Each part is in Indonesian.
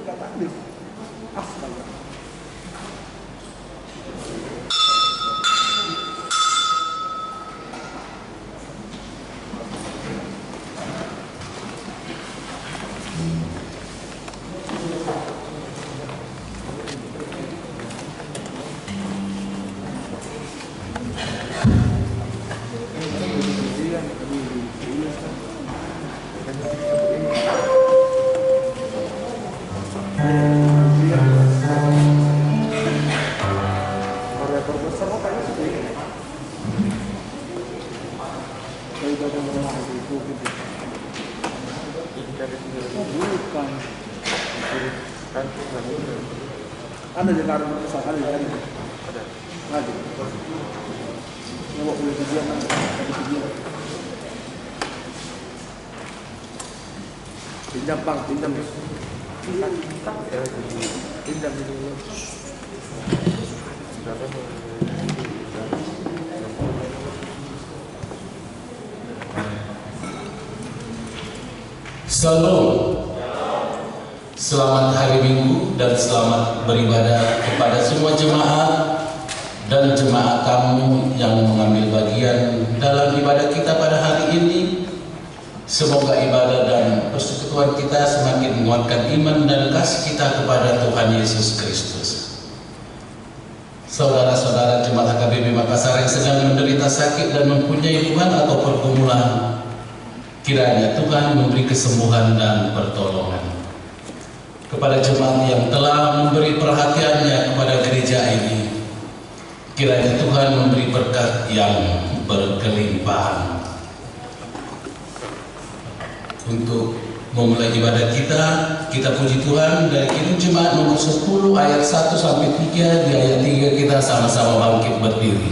gak taklif. Astaga. Ada di taruh besar ada di ada. Ada. Nggak boleh diam kan? Ada diam. Pinjam bang, pinjam. Pinjam dulu. Shalom. Selamat hari Minggu dan selamat beribadah kepada semua jemaat dan jemaat kamu yang mengambil bagian dalam ibadah kita pada hari ini. Semoga ibadah dan persekutuan kita semakin menguatkan iman dan kasih kita kepada Tuhan Yesus Kristus. Saudara-saudara jemaat HKBP Makassar yang sedang menderita sakit dan mempunyai keluhan atau pergumulan, kiranya Tuhan memberi kesembuhan dan pertolongan. Kepada jemaat yang telah memberi perhatiannya kepada gereja ini, kiranya Tuhan memberi berkat yang berkelimpahan. Untuk memulai ibadah kita puji Tuhan dari Kitab Jemaat nomor 10 ayat 1 sampai 3. Di ayat 3 kita sama-sama bangkit berdiri.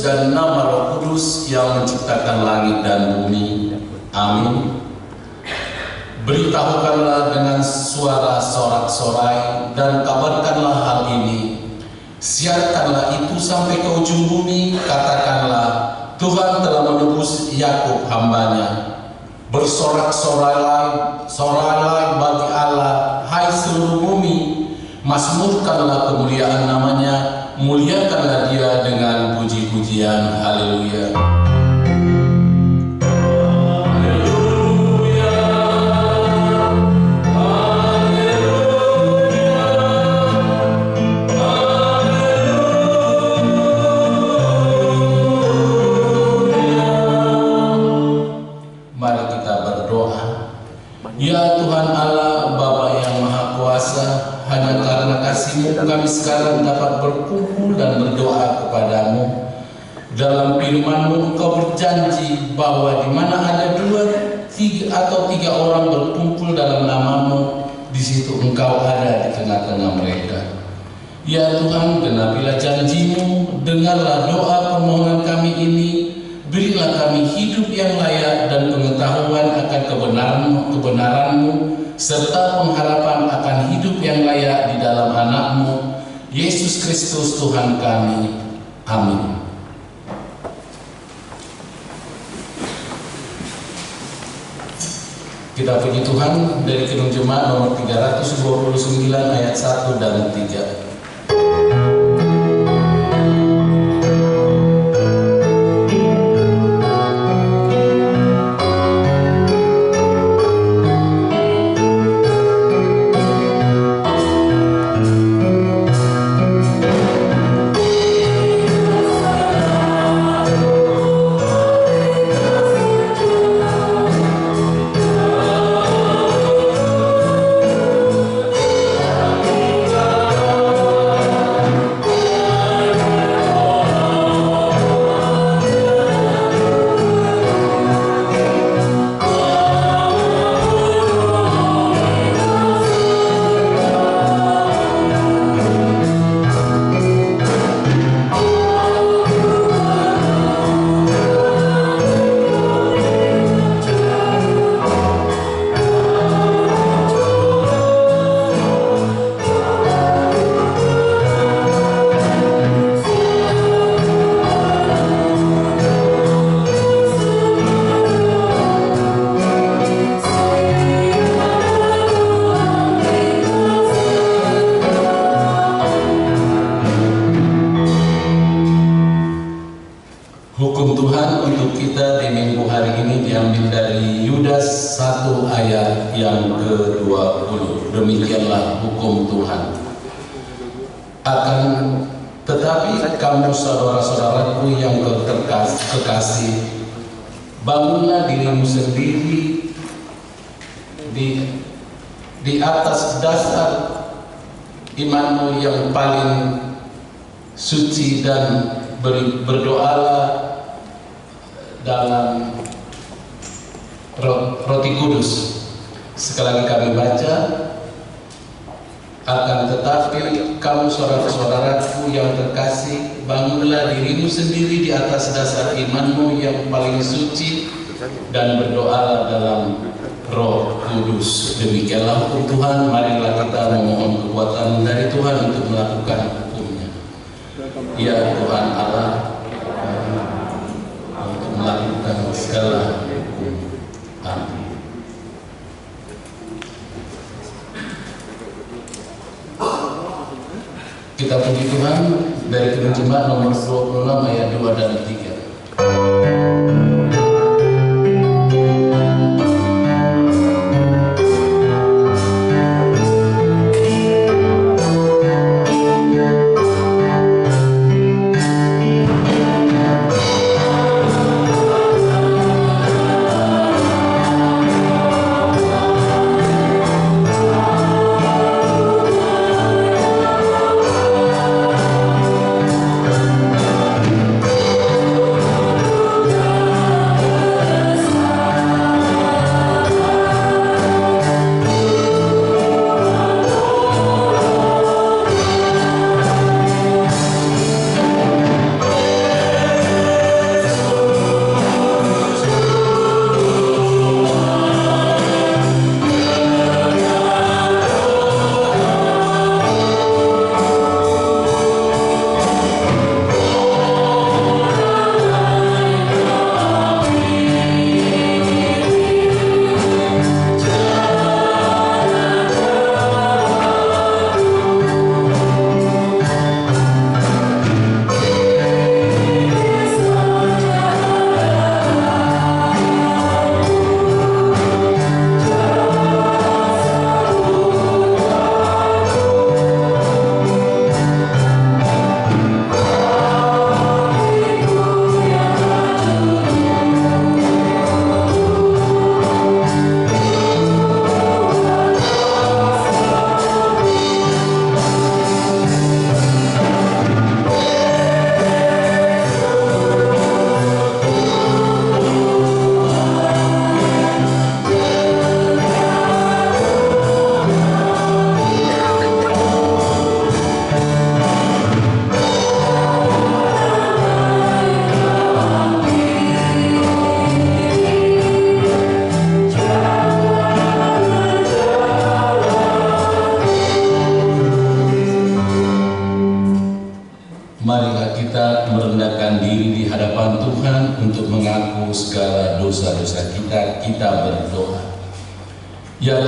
dan nama Roh Kudus yang menciptakan langit dan bumi. Amin. Beritahukanlah dengan suara sorak-sorai dan kabarkanlah hal ini. Siarkanlah itu sampai ke ujung bumi. Katakanlah, Tuhan telah menebus Yakub hambanya. Bersorak-sorailah bagi Allah, hai seluruh bumi. Mazmurkanlah kemuliaan namanya. Muliakanlah dia dengan puji-pujian. Haleluya. Ya Tuhan Allah, Bapa yang Maha Kuasa, hanya karena kasih-Mu kami sekarang dapat berkumpul dan berdoa kepadamu. Dalam firman-Mu Engkau berjanji bahwa di mana ada 2, 3 atau 3 orang berkumpul dalam nama-Mu, di situ Engkau ada di tengah-tengah mereka. Ya Tuhan, genapilah janji-Mu, dengarlah doa permohonan kami ini. Berilah kami hidup yang layak dan pengetahuan akan kebenaran-Mu, serta pengharapan akan hidup yang layak di dalam anak-Mu, Yesus Kristus Tuhan kami. Amin. Kita puji Tuhan dari Kidung Jemaat nomor 329 ayat 1 dan 3. Hukum Tuhan untuk kita di minggu hari ini diambil dari Yudas 1 ayat yang ke-20. Demikianlah hukum Tuhan. Tetapi kamu saudara-saudaraku yang terkasih, bangunlah dirimu sendiri di atas dasar imanmu yang paling suci dan berdoalah dalam roti kudus. Sekali lagi kami baca, akan tetapi kamu saudara-saudaraku yang terkasih, bangunlah dirimu sendiri di atas dasar imanmu yang paling suci dan berdoalah dalam Roh Kudus. Demikianlah hukum Tuhan. Marilah kita memohon kekuatan dari Tuhan untuk melakukan hukumnya. Ya Tuhan Allah, untuk melakukan segala hukum. Amin. Kita puji Tuhan dari Kidung Jemaat nomor 26 ayat 2 dan 3.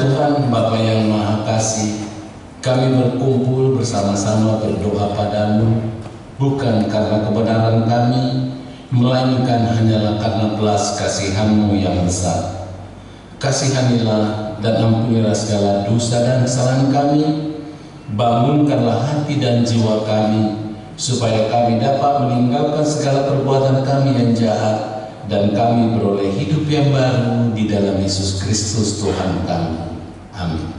Tuhan Bapa yang Maha Kasih, kami berkumpul bersama-sama berdoa padamu, bukan karena kebenaran kami, melainkan hanyalah karena belas kasihan-Mu yang besar. Kasihanilah dan ampunilah segala dosa dan kesalahan kami, bangunkanlah hati dan jiwa kami, supaya kami dapat meninggalkan segala perbuatan kami yang jahat, dan kami beroleh hidup yang baru di dalam Yesus Kristus Tuhan kami. Amin.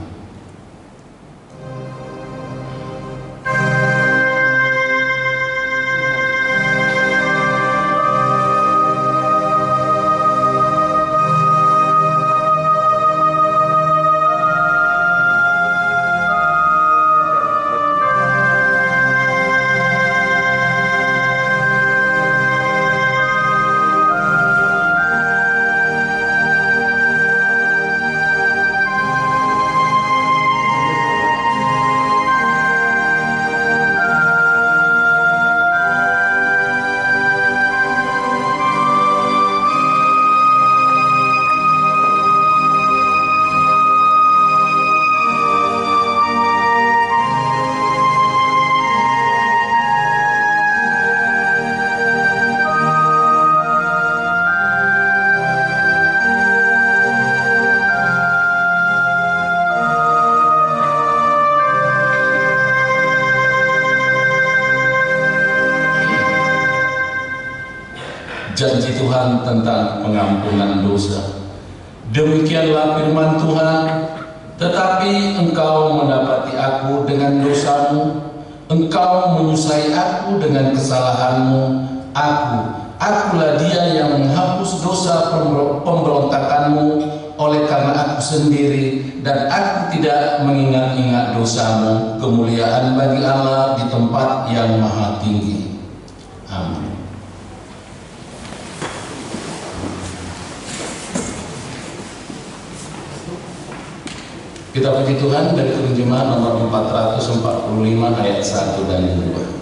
Janji Tuhan tentang pengampunan dosa. Demikianlah firman Tuhan, tetapi engkau mendapati aku dengan dosamu, engkau menyusai aku dengan kesalahanmu. Akulah dia yang menghapus dosa pemberontakanmu oleh karena aku sendiri, dan aku tidak mengingat-ingat dosamu. Kemuliaan bagi Allah di tempat yang maha tinggi. Amin. Kita puji Tuhan dari terjemahan nomor 445 ayat 1 dan 2.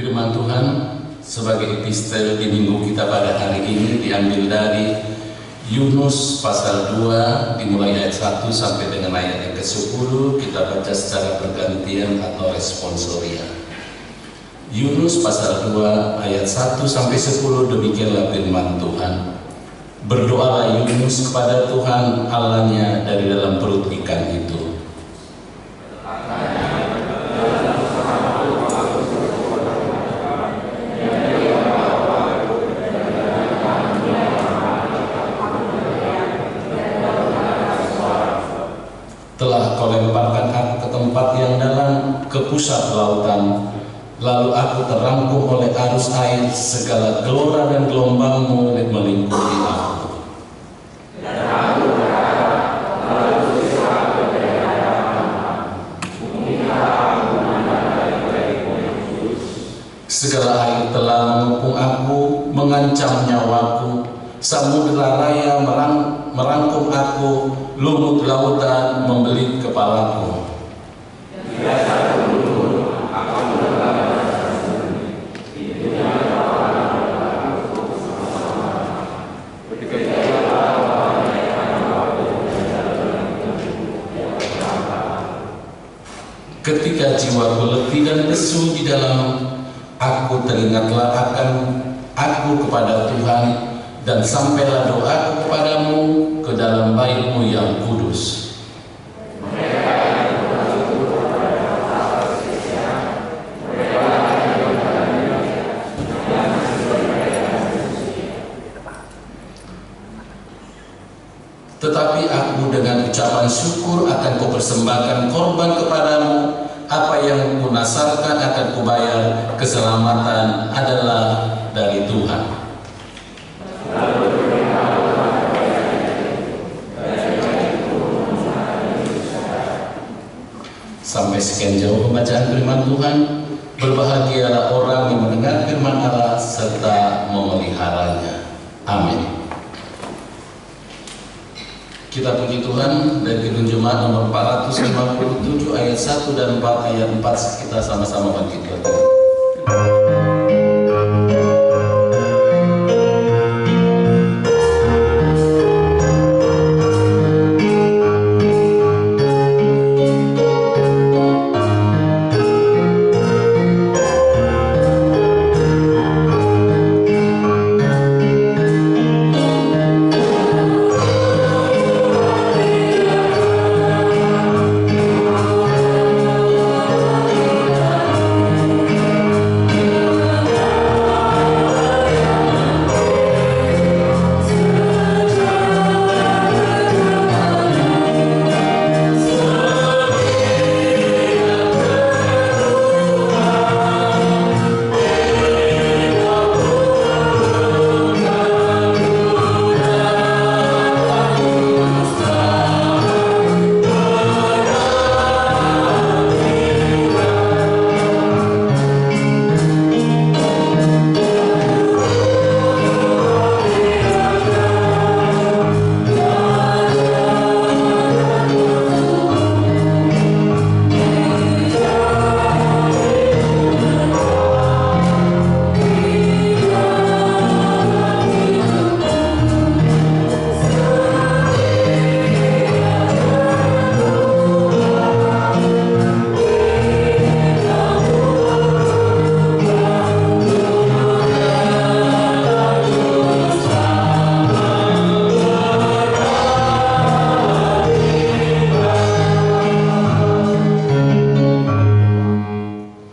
Firman Tuhan sebagai epistel di minggu kita pada hari ini diambil dari Yunus pasal 2 dimulai ayat 1 sampai dengan ayat yang ke-10. Kita baca secara bergantian atau responsoria. Yunus pasal 2 ayat 1 sampai 10, demikianlah firman Tuhan. Berdoalah Yunus kepada Tuhan Allahnya dari dalam perut ikan itu. Telah kau lemparkan aku ke tempat yang dalam, ke pusat lautan. Lalu aku terangkum oleh arus air, segala gelora dan gelombangmu melingkupi aku. Segala air telah mengepung aku, mengancam nyawaku. Samudera raya merangkum aku, lumut lautan membelit kepalaku. Ketika jiwaku letih dan lesu di dalam, aku teringatlah akan aku kepada Tuhan, dan sampailah doaku kepadamu ke dalam bait-Mu yang kudus. Tetapi aku dengan ucapan syukur akan kupersembahkan korban kepadamu. Apa yang kunasarkan akan kubayar. Keselamatan adalah dari Tuhan. Sampai sekian jauh pembacaan firman Tuhan. Berbahagialah orang yang mendengar firman Allah serta memeliharanya. Amin. Kita puji Tuhan dari Kidung Jemaat nomor 457 ayat 1 dan 4 ayat 4. Kita sama-sama bangkit.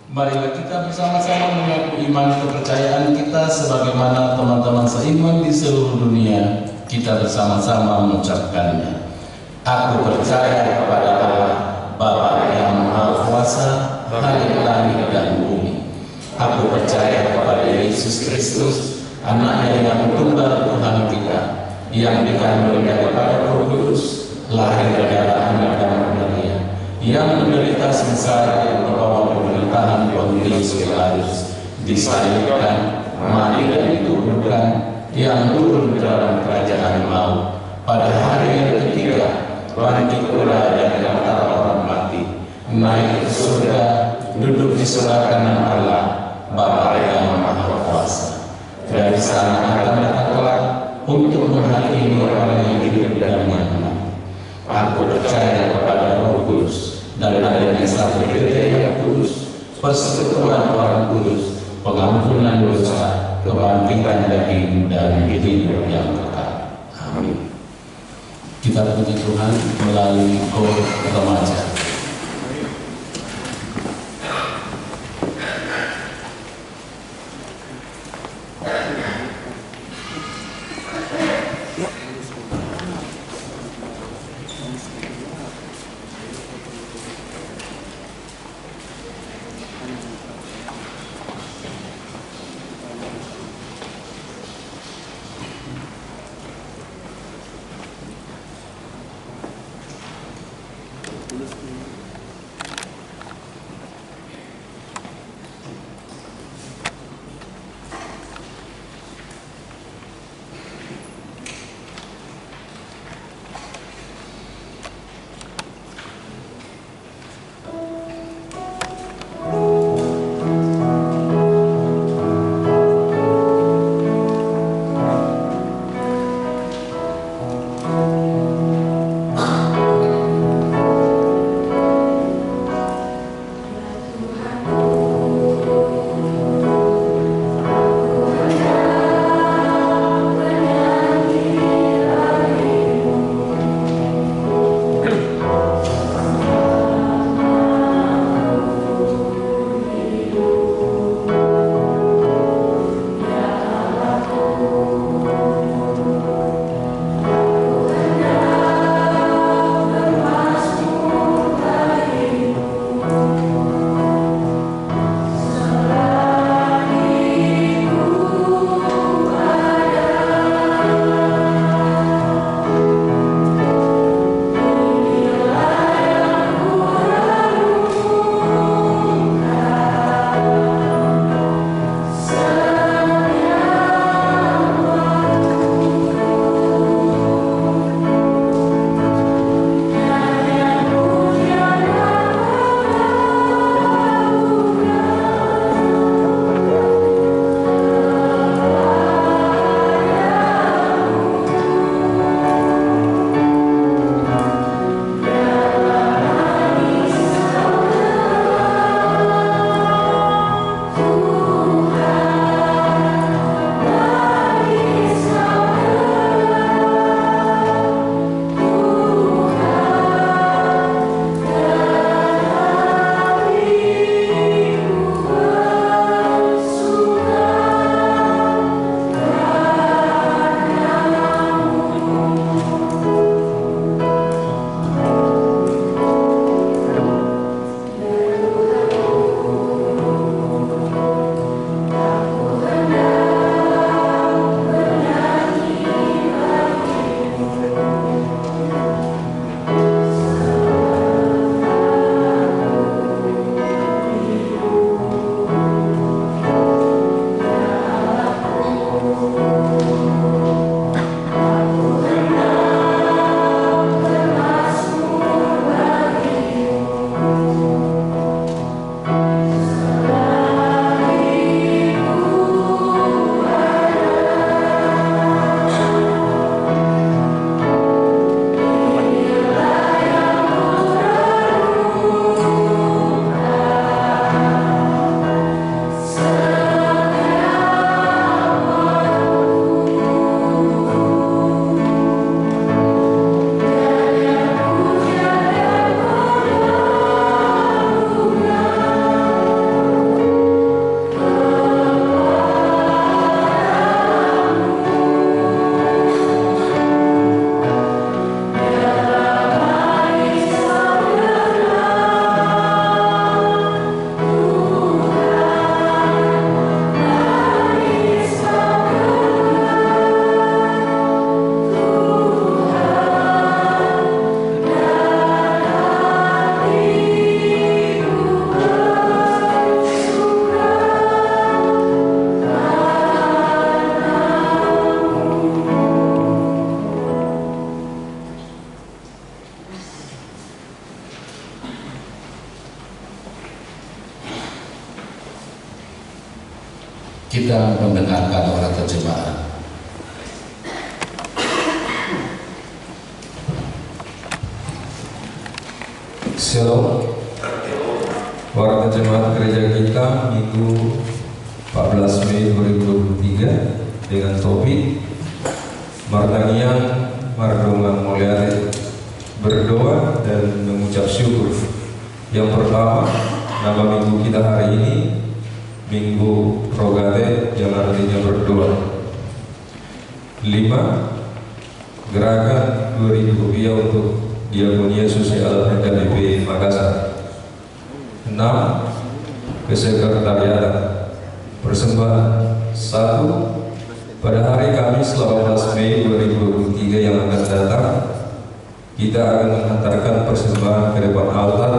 Marilah kita bersama-sama mengaku iman kepercayaan kita sebagaimana teman-teman seiman di seluruh dunia. Kita bersama-sama mengucapkannya. Aku percaya kepada Allah, Bapa yang Maha Kuasa, Khalik langit dan bumi. Aku percaya kepada Yesus Kristus, Anaknya yang tunggal Tuhan kita, yang dikandung daripada Roh Kudus, lahir dari anak dan Maria, yang menderita sengsara di bawah pemerintahan Pontius Pilatus, disalibkan, mati dan dikuburkan, yang turun ke dalam kerajaan maut, pada hari yang ketiga bangkit pula dari antara orang mati, naik ke surga, duduk di sebelah kanan Allah, Bapa yang Maha Kuasa, dari sana akan datang kelak untuk menghakimi orang yang hidup dan yang mati. Aku percaya kepada Roh Kudus dan adanya satu gereja yang kudus, persekutuan orang kudus, pengampunan dosa, kebangkitan daging dan hidup yang kekal. Amin. Kita puji Tuhan melalui kor remaja. Tulis Kita mendengarkan orang terjemahan. Shalom. Warga jemaat gereja kita Minggu 14 Mei 2023 dengan topik Martangian Mardongan Mulyari, berdoa dan mengucap syukur. Yang pertama, nama minggu kita hari ini Minggu Rogate yang artinya berdoa. 5. Gerakan 2.000 rupiah untuk Diakonia Sosial HKBP Makassar. 6. Kesekretariatan. Persembahan 1. Pada hari Kamis 18 Mei 2023 yang akan datang, kita akan menghantarkan persembahan ke depan altar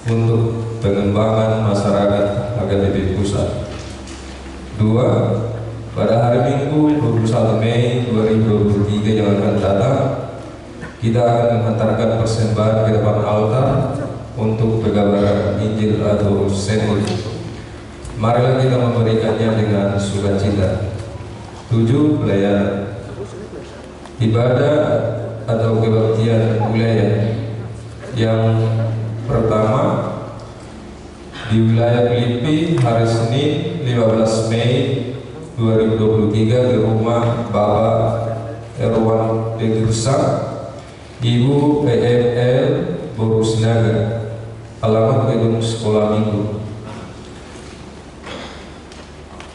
untuk pengembangan masyarakat HKBP Pusat. 2. Pada hari Minggu 21 Mei 2023 yang akan datang, kita akan menghantarkan persembahan ke depan altar untuk pengabaran Injil atau Senil. Marilah kita memberikannya dengan sukacita. 7. Pelayanan. Ibadah atau kebaktian wilayah. Yang pertama, di wilayah Filipi hari Senin 15 Mei 2023 di rumah Bapak Erwan Begursa, Ibu PML Borusnaga, alamat gedung sekolah minggu.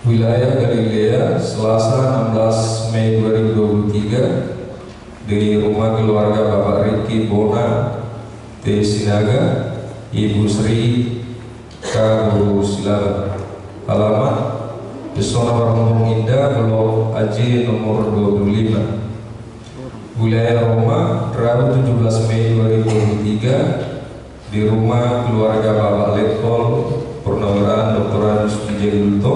Wilayah Galilea Selasa 16 Mei 2023 di rumah keluarga Bapak Riki Bona T. Sinaga, Ibu Sri Kabu Silaban, alamat Pesona Warung Indah, Blok AJ nomor 25. Wilayah Roma Rabu 17 Mei 2023 di rumah keluarga Bapak Letkol Purnawirawan Dr. Anus Wijayulto,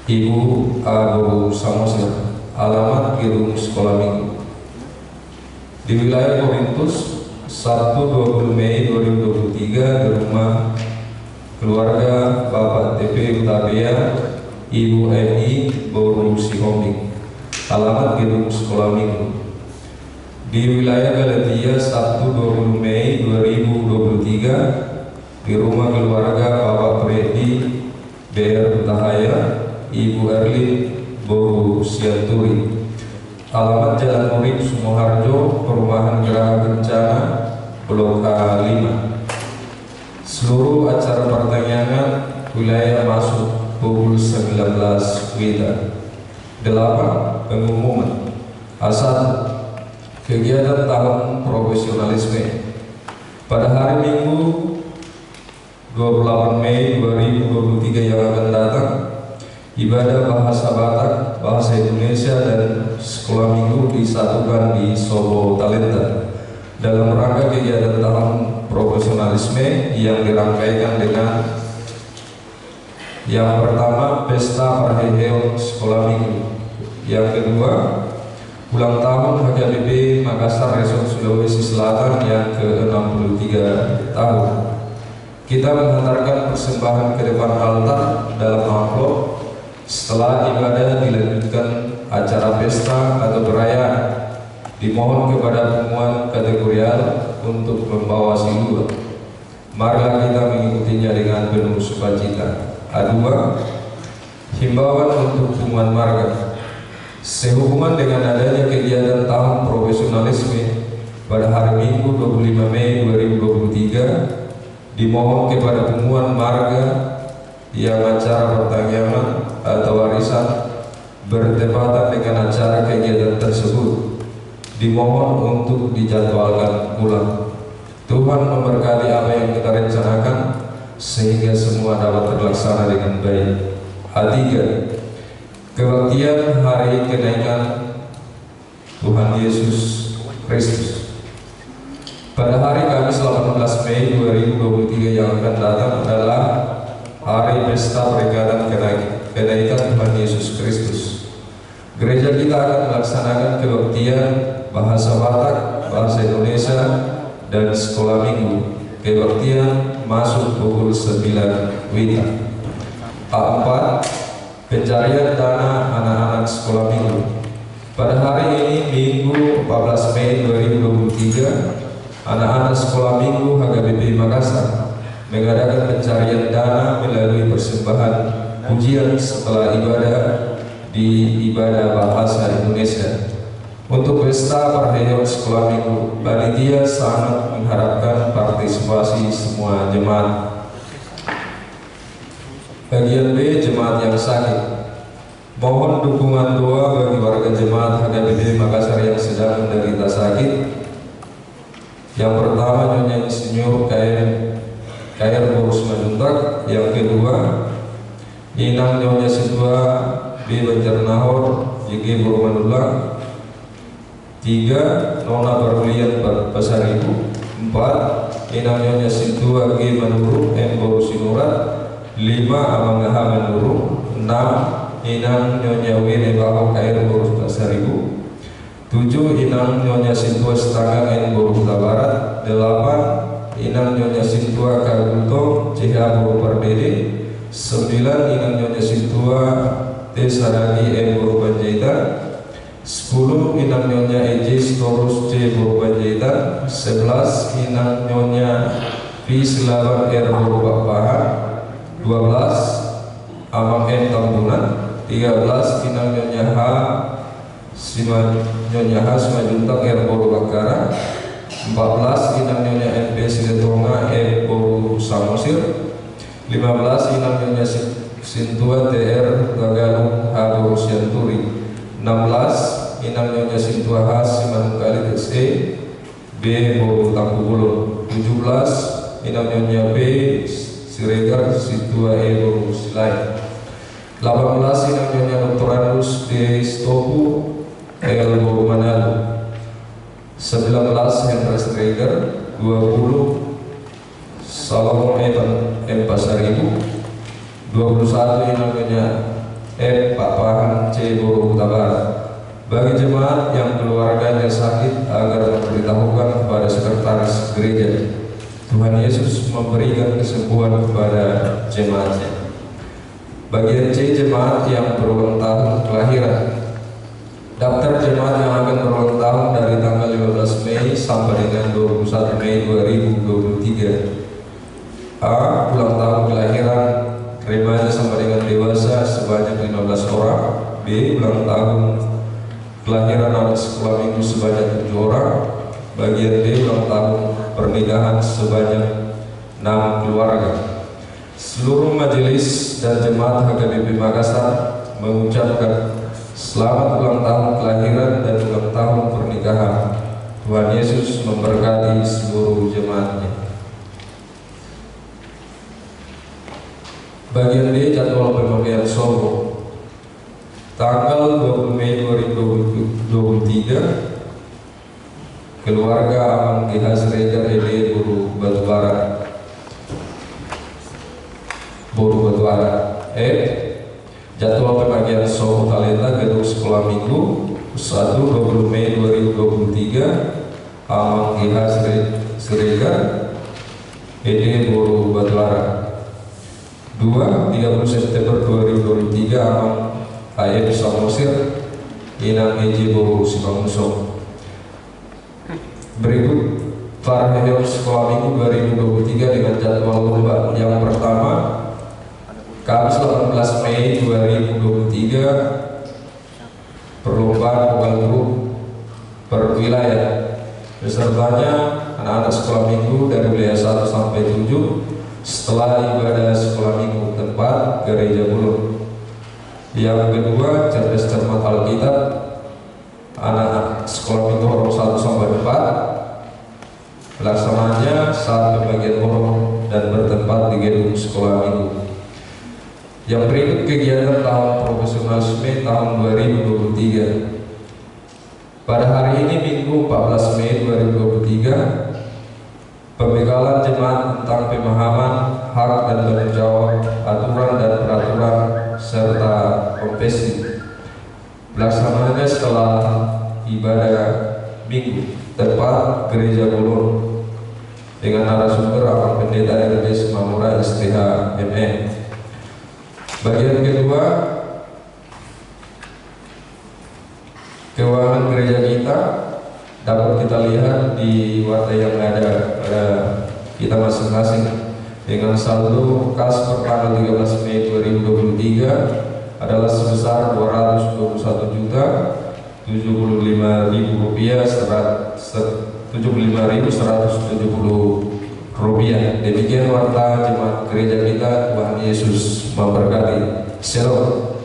Ibu Abu Samosir, alamat gedung sekolah minggu. Di wilayah Korintus Sabtu 20 Mei 2023 di rumah keluarga Bapak TP Utabea, Ibu Eni Boru Sihombing, alamat gedung sekolah minggu. Di wilayah Galatia Sabtu 20 Mei 2023 di rumah keluarga Bapak Freddy BR Utahaya, Ibu Erlin Boru Sianturi, alamat Jalan Urip Sumoharjo, Perumahan Geraha Kencana, Blok A5. Seluruh acara pertanyaan wilayah masuk pukul 19 WITA. 8. Pengumuman. A1. Kegiatan tahun profesionalisme. Pada hari Minggu 28 Mei 2023 yang akan datang, ibadah bahasa Batak, bahasa Indonesia dan sekolah minggu disatukan di Solo Talenta dalam rangka kegiatan tahun profesionalisme yang dirangkaikan dengan yang pertama pesta perheheon sekolah minggu, yang kedua ulang tahun HKBP Makassar Resort Sulawesi Selatan yang ke-63 tahun. Kita menghantarkan persembahan ke depan altar dalam amplop. Setelah ibadah dilanjutkan acara pesta atau perayaan. Dimohon kepada pengumuman kategorial untuk membawa silur. Marilah kita mengikutinya dengan penuh sukacita. A2. Himbauan untuk pengumuman marga. Sehubungan dengan adanya kegiatan tahun profesionalisme pada hari Minggu 25 Mei 2023, dimohon kepada pengumuman marga yang acara pertanggungan atau warisan bertepatan dengan acara kegiatan tersebut, dimohon untuk dijadwalkan ulang. Tuhan memberkati apa yang kita rencanakan sehingga semua dapat terlaksana dengan baik. A3. Kebaktian hari kenaikan Tuhan Yesus Kristus. Pada hari Kamis 18 Mei 2023 yang akan datang adalah hari pesta peringatan kenaikan Tuhan Yesus Kristus. Gereja kita akan melaksanakan kebaktian bahasa Batak, bahasa Indonesia, dan sekolah minggu. Kebaktian masuk pukul 9 WITA. A4. pencarian dana anak-anak sekolah minggu. Pada hari ini Minggu 14 Mei 2023, anak-anak sekolah minggu HKBP Makassar mengadakan pencarian dana melalui persembahan pujian setelah ibadah di ibadah bahasa Indonesia. Untuk pesta perayaan sekolah minggu, panitia sangat mengharapkan partisipasi semua jemaat. Bagian B, jemaat yang sakit. Mohon dukungan doa bagi warga jemaat HKBP Makassar yang sedang menderita sakit. Yang pertama, Nyonya Insinyur KR Borus Manuntak. Yang kedua, Inang Nyonya Situa B. Banjarnahor JG Bormanullah. 3. Nona Barulian Pasaribu. 4. Inang Nyonya Situa G. Manuru M. Borusinurat. 5. Amangaha Manuru. 6. Inang Nyonya Wene Baho KR Borus Pasaribu. 7. Inang Nyonya Situa Setanggang N. Borus Barat. 8. Inang Nyonya Situa Kagunto CH Boru Pardede. 9. Inang Nyonya Situa T. Saragi N. Boru Panjaitan. 10. Inang Nyonya Eji Storus C. Boru Panjaitan. 11. Inang Nyonya P. Selawan R. Boru Bakpahan. 12. Amang N. Tambunan. 13. Inang Nyonya H. Nyonya H. Simajuntang R. Boru Bakara. 14. Inang Nyonya NP Siretonga E. Boru Samosir. 15. Inang Nyonya Sintua TR Gagalung H. Boru Sianturi. 16. Inang Nyonya Sintua H. Simanungkali TSE B. Boru Tangkubulun. 17. Inang Nyonya B. Siregar Situa E. Boru Silai. 18. Inang Nyonya Dr. Andus D. Stopu L. Boru Manado. 19. Hendra Siregar. 20. Salomon M. Pasaribu. 21. Inang Nyonya M. Papahan C. Boru Utabarat. Bagi jemaat yang keluarganya sakit agar memberitahukan kepada sekretaris gereja. Tuhan Yesus memberikan kesembuhan kepada jemaatnya. Bagian C, jemaat yang berulang tahun kelahiran. Daftar jemaat yang akan berulang tahun dari tanggal 15 Mei sampai dengan 21 Mei 2023. A. Ulang tahun kelahiran remaja sampai dengan dewasa sebanyak 15 orang. B. Ulang tahun kelahiran anak sekolah minggu sebanyak 7 orang. Bagian D. Ulang tahun pernikahan sebanyak 6 keluarga. Seluruh majelis dan jemaat HKBP Makassar mengucapkan selamat ulang tahun kelahiran dan ulang tahun pernikahan. Tuhan Yesus memberkati seluruh jemaatnya. Bagian D, jadwal pemakaian sobo. Tanggal 20 Mei 2023, keluarga Amang GH Siregar ED Boru Batubara. Jadwal pembagian sobo talenta gedung sekolah minggu 1 20 Mei 2023, Amang GH Siregar ED Boru Batubara. 2 30 September 2023, Amang AF Samosir Inang EJ Boru Simanguso. Berikut Farhiyah sekolah minggu 2023 dengan jadwal lomba. Yang pertama, Kamis 18 Mei 2023, perlombaan vokal grup per wilayah. Pesertanya anak-anak sekolah minggu dari wilayah 1 sampai 7 setelah ibadah sekolah minggu, tempat Gereja Bulun. Yang kedua, cerdas cermat Alkitab, anak-anak sekolah minggu orang 1 sampai 4. Pelaksananya saat pembagian borong dan bertempat di gedung sekolah minggu. Yang berikut kegiatan tahun profesionalisme tahun 2023. Pada hari ini Minggu 14 Mei 2023, pembekalan jemaat tentang pemahaman hak dan tanggung jawab, aturan dan peraturan serta konfesi. Pelaksananya setelah ibadah Minggu, tempat Gereja Bulun, dengan narasumber Abang Pendeta RD Semamura STH MN. Bagian kedua, gereja kita dapat kita lihat di warta yang ada pada kita masing-masing, dengan saldo kas per tanggal 13 Mei 2023 adalah sebesar Rp275.170. Demikian warta jemaat gereja kita. Tuhan Yesus memberkati. Shalom.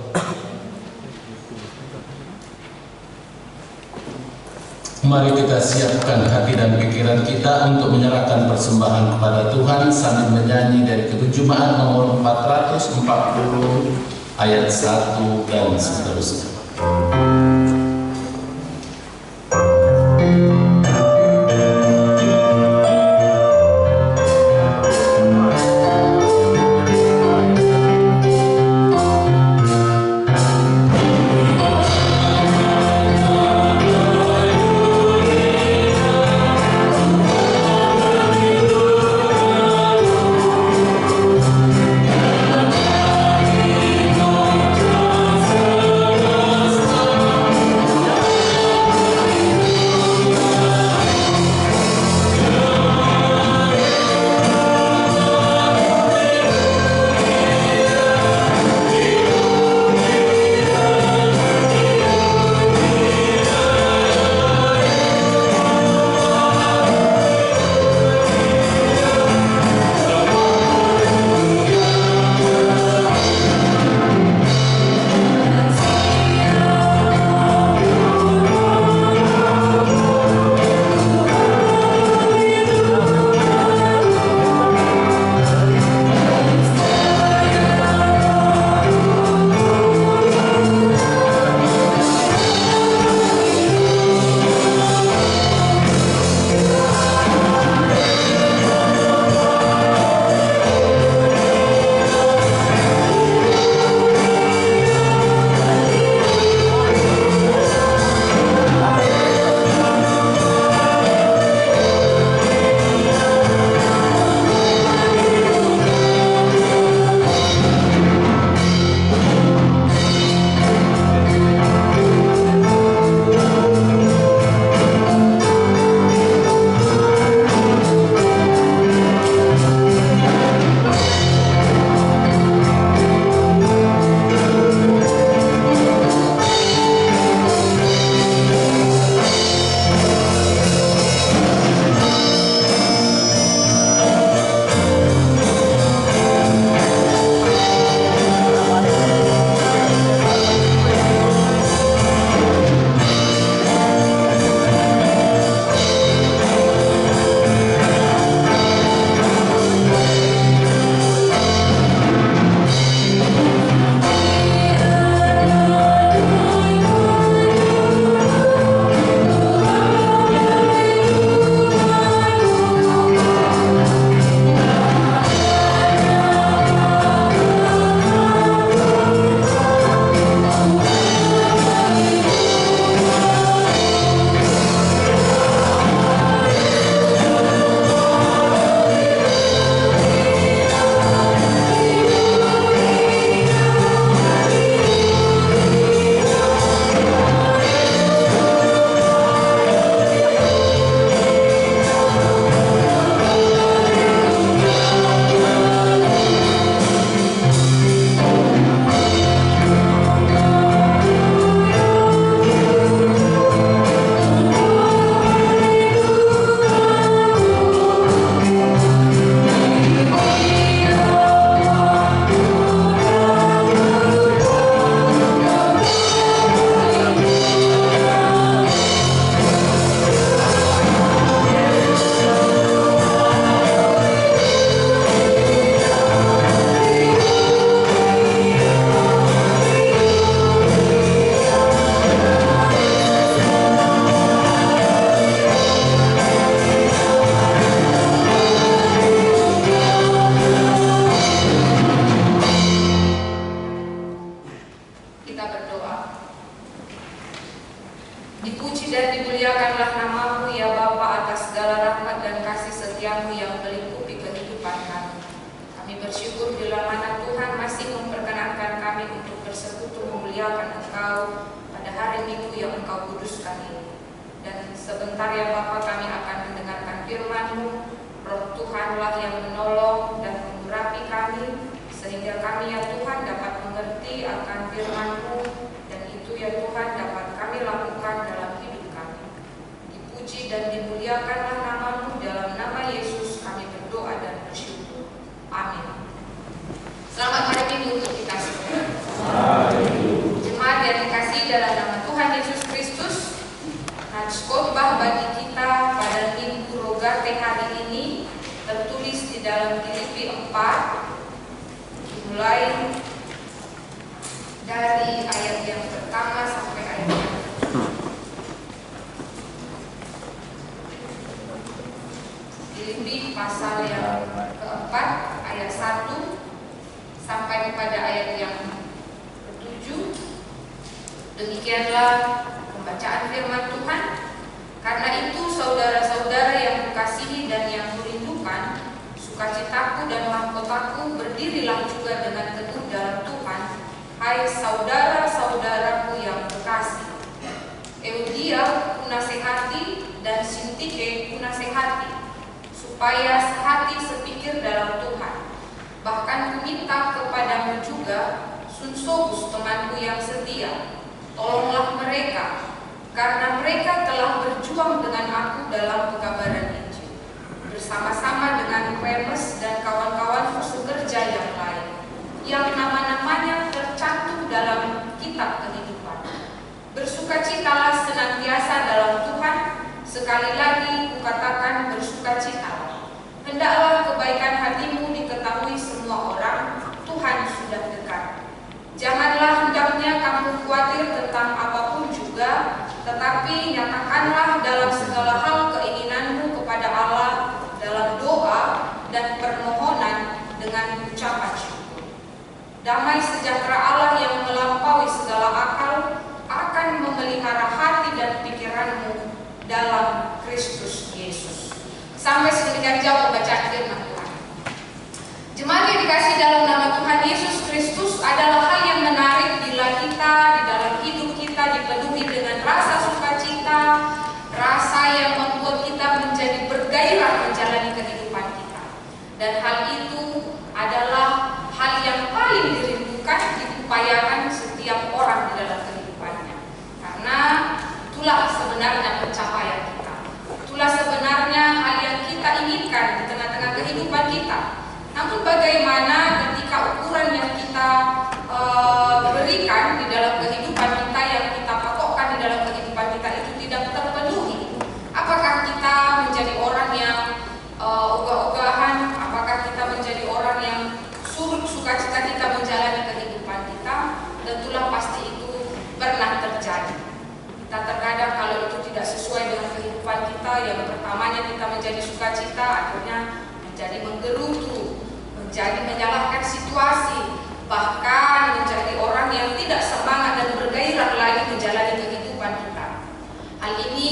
Mari kita siapkan hati dan pikiran kita untuk menyerahkan persembahan kepada Tuhan sambil menyanyi dari Ketujumaan nomor 440 ayat 1 dan seterusnya. Dipuji dan dimuliakanlah nama-Mu ya Bapa atas segala rahmat dan kasih setia-Mu yang melingkupi kehidupan kami. Kami bersyukur bila mana Tuhan masih memperkenankan kami untuk bersekutu memuliakan Engkau pada hari Minggu yang Engkau kuduskan ini. Sebentar ya Bapa, kami akan mendengarkan firman-Mu. Roh Tuhanlah yang menolong dan mengurapi kami, sehingga kami ya Tuhan dapat mengerti akan firman-Mu, dan itu ya Tuhan dapat kami lakukan dalam hidup kami. Dipuji dan dimuliakanlah nama-Mu, dalam nama Yesus kami berdoa dan bersyukur. Amin. Selamat hari Minggu untuk kita semua. Jemaat yang dikasihi dalam nama Tuhan Yesus Kristus, nats khotbah bagi kita pada Minggu Rogate hari ini tertulis di dalam Filipi 4, dimulai dari ayat yang pertama sampai ayat yang Filipi pasal yang keempat ayat 1 sampai kepada ayat yang ke-7. Demikianlah pembacaan firman Tuhan. Karena itu saudara-saudara yang kukasihi dan yang kurindukan, sukacitaku dan mahkotaku, berdirilah juga dengan teguh dalam Tuhan, hai saudara-saudaraku yang kekasih. Eudia kunasehati dan Sintike kunasehati, supaya sehati sepikir dalam Tuhan. Bahkan kuminta kepadamu juga, Sunsobus temanku yang setia, tolonglah mereka, karena mereka telah berjuang dengan aku dalam pekabaran Injil, bersama-sama dengan Kremes dan kawan-kawan sekerja yang lain, yang nama-namanya tercantum dalam kitab kehidupan. Bersukacitalah senantiasa dalam Tuhan. Sekali lagi kukatakan bersukacitalah. Hendaklah kebaikan hatimu diketahui semua orang, Tuhan sudah dekat. Janganlah hendaknya kamu khawatir tentang apapun juga, tetapi nyatakanlah dalam segala hal keinginanmu kepada Allah dalam doa dan permohonan dengan ucapan syukur. Damai sejahtera Allah yang melampaui segala akal akan memelihara hati dan pikiranmu dalam Kristus Yesus. Sampai sedemikian jauh pembacaan firman Tuhan. Jemaat yang dikasih dalam nama Tuhan Yesus Kristus, adalah hal yang menarik bila kita di dalam hidup kita dipenuhi dengan rasa sukacita, rasa yang membuat kita menjadi bergairah menjalani kehidupan kita. Dan hal itu adalah hal yang paling dirindukan, diupayakan setiap orang di dalam kehidupannya. Karena itulah sebenarnya pencapaian kita. Itulah sebenarnya hal yang kita inginkan di tengah-tengah kehidupan kita. Namun bagaimana ketika ukuran yang kita berikan di dalam kehidupan kita, yang kita patokkan di dalam kehidupan kita itu tidak terpenuhi? Apakah kita menjadi orang yang ogah-ogahan? Apakah kita menjadi orang yang surut sukacita kita menjalani kehidupan kita? Tentulah pasti itu pernah terjadi. Kita terkadang kalau itu tidak sesuai dengan kehidupan kita, yang pertamanya kita menjadi sukacita, akhirnya menjadi menggerutu, menjadi menyalahkan situasi, bahkan menjadi orang yang tidak semangat dan bergairah lagi menjalani kehidupan kita. Hal ini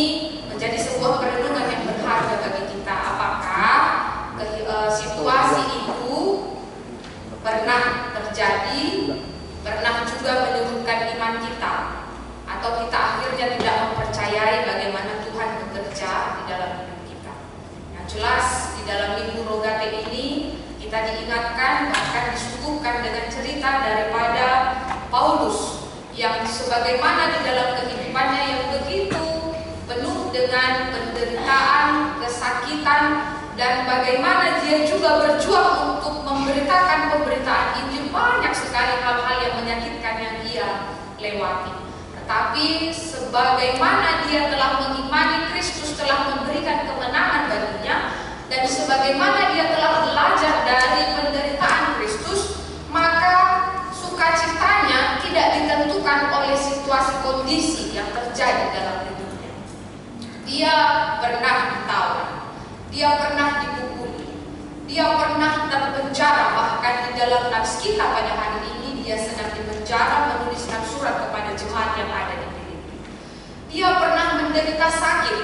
menjadi sebuah perenungan yang berharga bagi kita. Apakah situasi itu pernah terjadi, pernah juga menyurutkan iman kita, atau kita akhirnya tidak mempercayai bagaimana Tuhan bekerja di dalam hidup kita? Yang jelas di dalam Minggu Rogate ini kita diingatkan, bahkan disuguhkan dengan cerita daripada Paulus yang sebagaimana di dalam kehidupannya yang begitu penuh dengan penderitaan, kesakitan, dan bagaimana dia juga berjuang untuk memberitakan pemberitaan Injil. Banyak sekali hal-hal yang menyakitkan yang dia lewati. Tetapi sebagaimana dia telah mengimani Kristus telah memberikan kemenangan baginya, dan sebagaimana dia telah belajar dari penderitaan Kristus, maka sukacitanya tidak ditentukan oleh situasi kondisi yang terjadi dalam hidupnya. Dia pernah ditawan, dia pernah dipukuli, dia pernah terpenjara. Bahkan di dalam nats kita pada hari ini dia sedang dipenjara menuliskan surat kepada jemaat yang ada di Filipi. Dia pernah menderita sakit,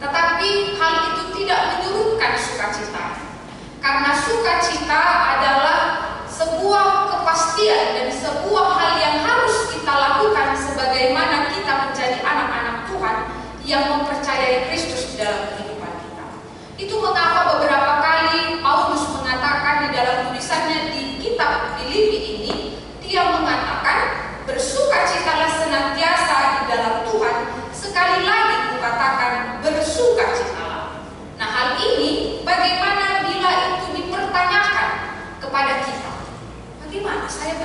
tetapi hal itu tidak menyurutkan sukacita. Karena sukacita adalah sebuah kepastian dan sebuah hal yang harus kita lakukan sebagaimana kita menjadi anak-anak Tuhan yang mempercayai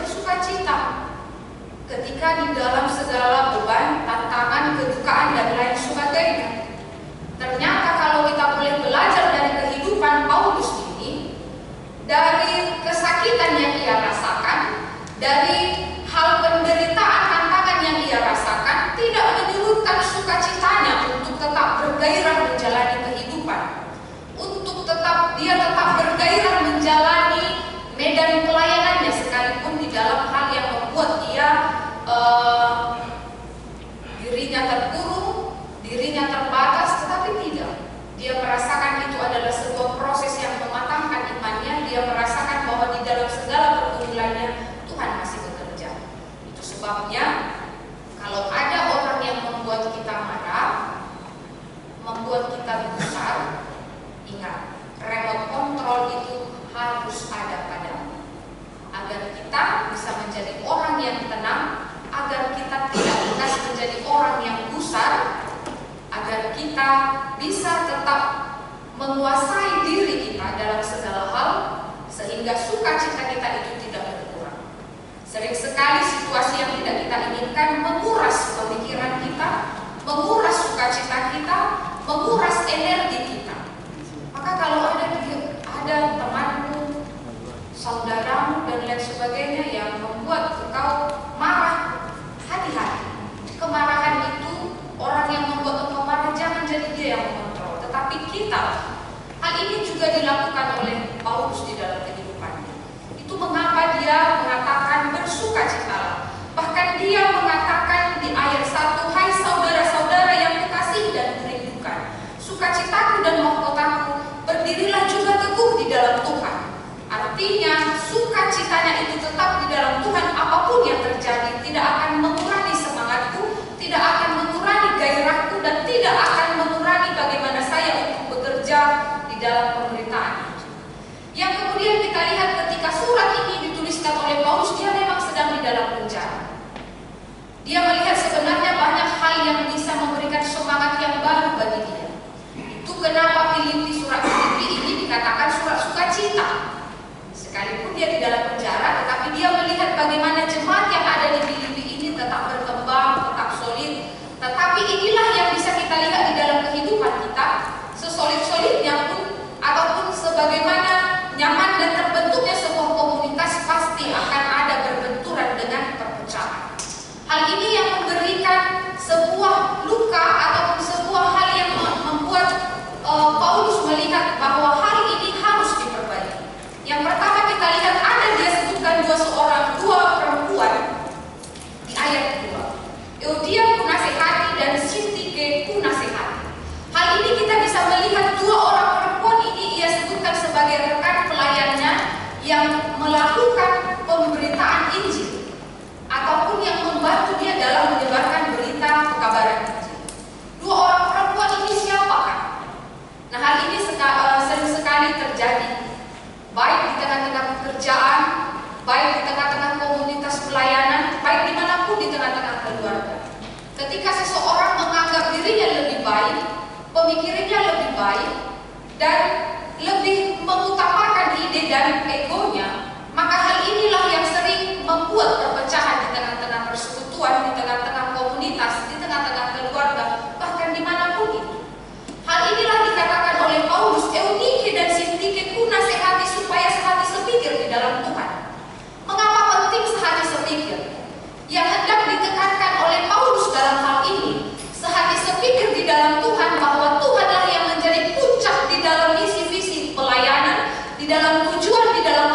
bersukacita ketika di dalam segala beban, tantangan, kedukaan, dan lain sebagainya. Ternyata kalau kita boleh belajar dari kehidupan Paulus ini, dari kesakitan yang ia rasakan, dari hal penderitaan, tantangan yang ia rasakan, tidak menyurutkan sukacitanya untuk tetap bergairah menjalani kehidupan, untuk dia tetap bergairah menjalani medan pelayanannya, sekalipun di dalam hal yang membuat dia dirinya terkurung, dirinya terbatas, tetapi tidak. Dia merasakan itu adalah sebuah proses yang mematangkan imannya. Dia merasakan bahwa di dalam segala pergumulannya Tuhan masih bekerja. Itu sebabnya kalau ada orang yang membuat kita marah, membuat kita besar, ingat, remote control itu harus ada padamu, agar kita bisa menjadi orang yang tenang, agar kita tidak bekas menjadi orang yang gusar, agar kita bisa tetap menguasai diri kita dalam segala hal, sehingga sukacita kita itu tidak berkurang. Sering sekali situasi yang tidak kita inginkan menguras pemikiran kita, menguras sukacita kita, menguras energi kita. Maka kalau ada temanmu, saudaramu, dan lain sebagainya yang membuat engkau marah, hati-hati. Kemarahan itu, orang yang membuat engkau marah jangan jadi dia yang mengontrol, tetapi kita. Hal ini juga dilakukan oleh Paulus di dalam kehidupannya. Itu mengapa dia mengatakan bersukacitalah. Bahkan dia mengatakan di ayat 1, hai saudara-saudara yang kukasihi dan kurindukan, sukacitaku dan mahkotaku, berdirilah juga teguh di dalam Tuhan. Artinya sukacitanya itu tetap di dalam Tuhan. Apapun yang terjadi tidak akan mengurangi semangatku, tidak akan mengurangi gairahku, dan tidak akan mengurangi bagaimana saya untuk bekerja di dalam pemerintahan. Yang kemudian kita lihat ketika surat ini dituliskan oleh Paulus, dia memang sedang di dalam penjara. Dia melihat sebenarnya banyak hal yang bisa memberikan semangat yang baru bagi dia. Itu kenapa surat Filipi ini dikatakan surat sukacita. Sekalipun dia di dalam penjara, tetapi dia melihat bagaimana jemaat yang ada di Filipi ini tetap berkembang, tetap solid. Tetapi inilah yang bisa kita lihat di dalam kehidupan kita, sesolid-solidnya pun ataupun sebagaimana nyaman dan terbentuknya sebuah komunitas, pasti akan ada berbenturan dengan perpecahan. Hal ini yang memberikan sebuah luka ataupun sebuah hal yang membuat Paulus melihat bahwa hal ini harus diperbaiki. Yang pertama kita lihat ada dia sebutkan dua perempuan di ayat 2. Euodia ku nasihati dan Sintike ku nasihati. Hal ini kita bisa melihat dua orang perempuan ini ia sebutkan sebagai rekan pelayannya yang melakukan pemberitaan Injil ataupun yang membantu dia dalam menyebarkan berita pekabaran Injil. Dua orang perempuan ini siapakah? Nah, hal ini sering sekali terjadi, baik di tengah-tengah pekerjaan, baik di tengah-tengah komunitas pelayanan, baik dimanapun di tengah-tengah keluarga. Ketika seseorang menganggap dirinya lebih baik, pemikirannya lebih baik, dan lebih mengutamakan ide dan egonya, maka hal inilah yang sering membuat perpecahan di tengah-tengah persekutuan, di tengah-tengah komunitas, di tengah-tengah keluarga, bahkan dimanapun itu. Hal inilah dikatakan oleh Paulus, Eunike dan Sintike ku nasihati supaya sehati sepikir di dalam Tuhan. Mengapa penting sehati sepikir? Yang hendak ditekankan oleh Paulus dalam hal ini, sehati sepikir di dalam Tuhan, bahwa Tuhanlah yang menjadi puncak di dalam misi-misi pelayanan, di dalam tujuan, di dalam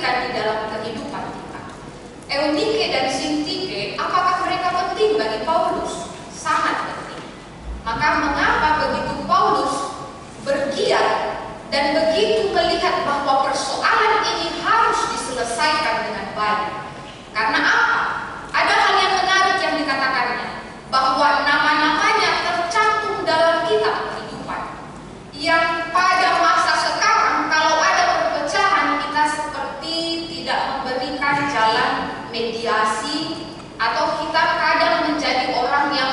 berikan di dalam kehidupan kita. Eunike dan Sintike, apakah mereka penting bagi Paulus? Sangat penting. Maka mengapa begitu Paulus bergiat dan begitu melihat bahwa persoalan ini harus diselesaikan dengan baik? Karena apa? Ada hal yang menarik yang dikatakannya, bahwa nama-namanya tercantum dalam kitab kehidupan, yang pada masa sekarang kalau ada perpecahan kita seperti tidak memberikan jalan mediasi, atau kita kadang menjadi orang yang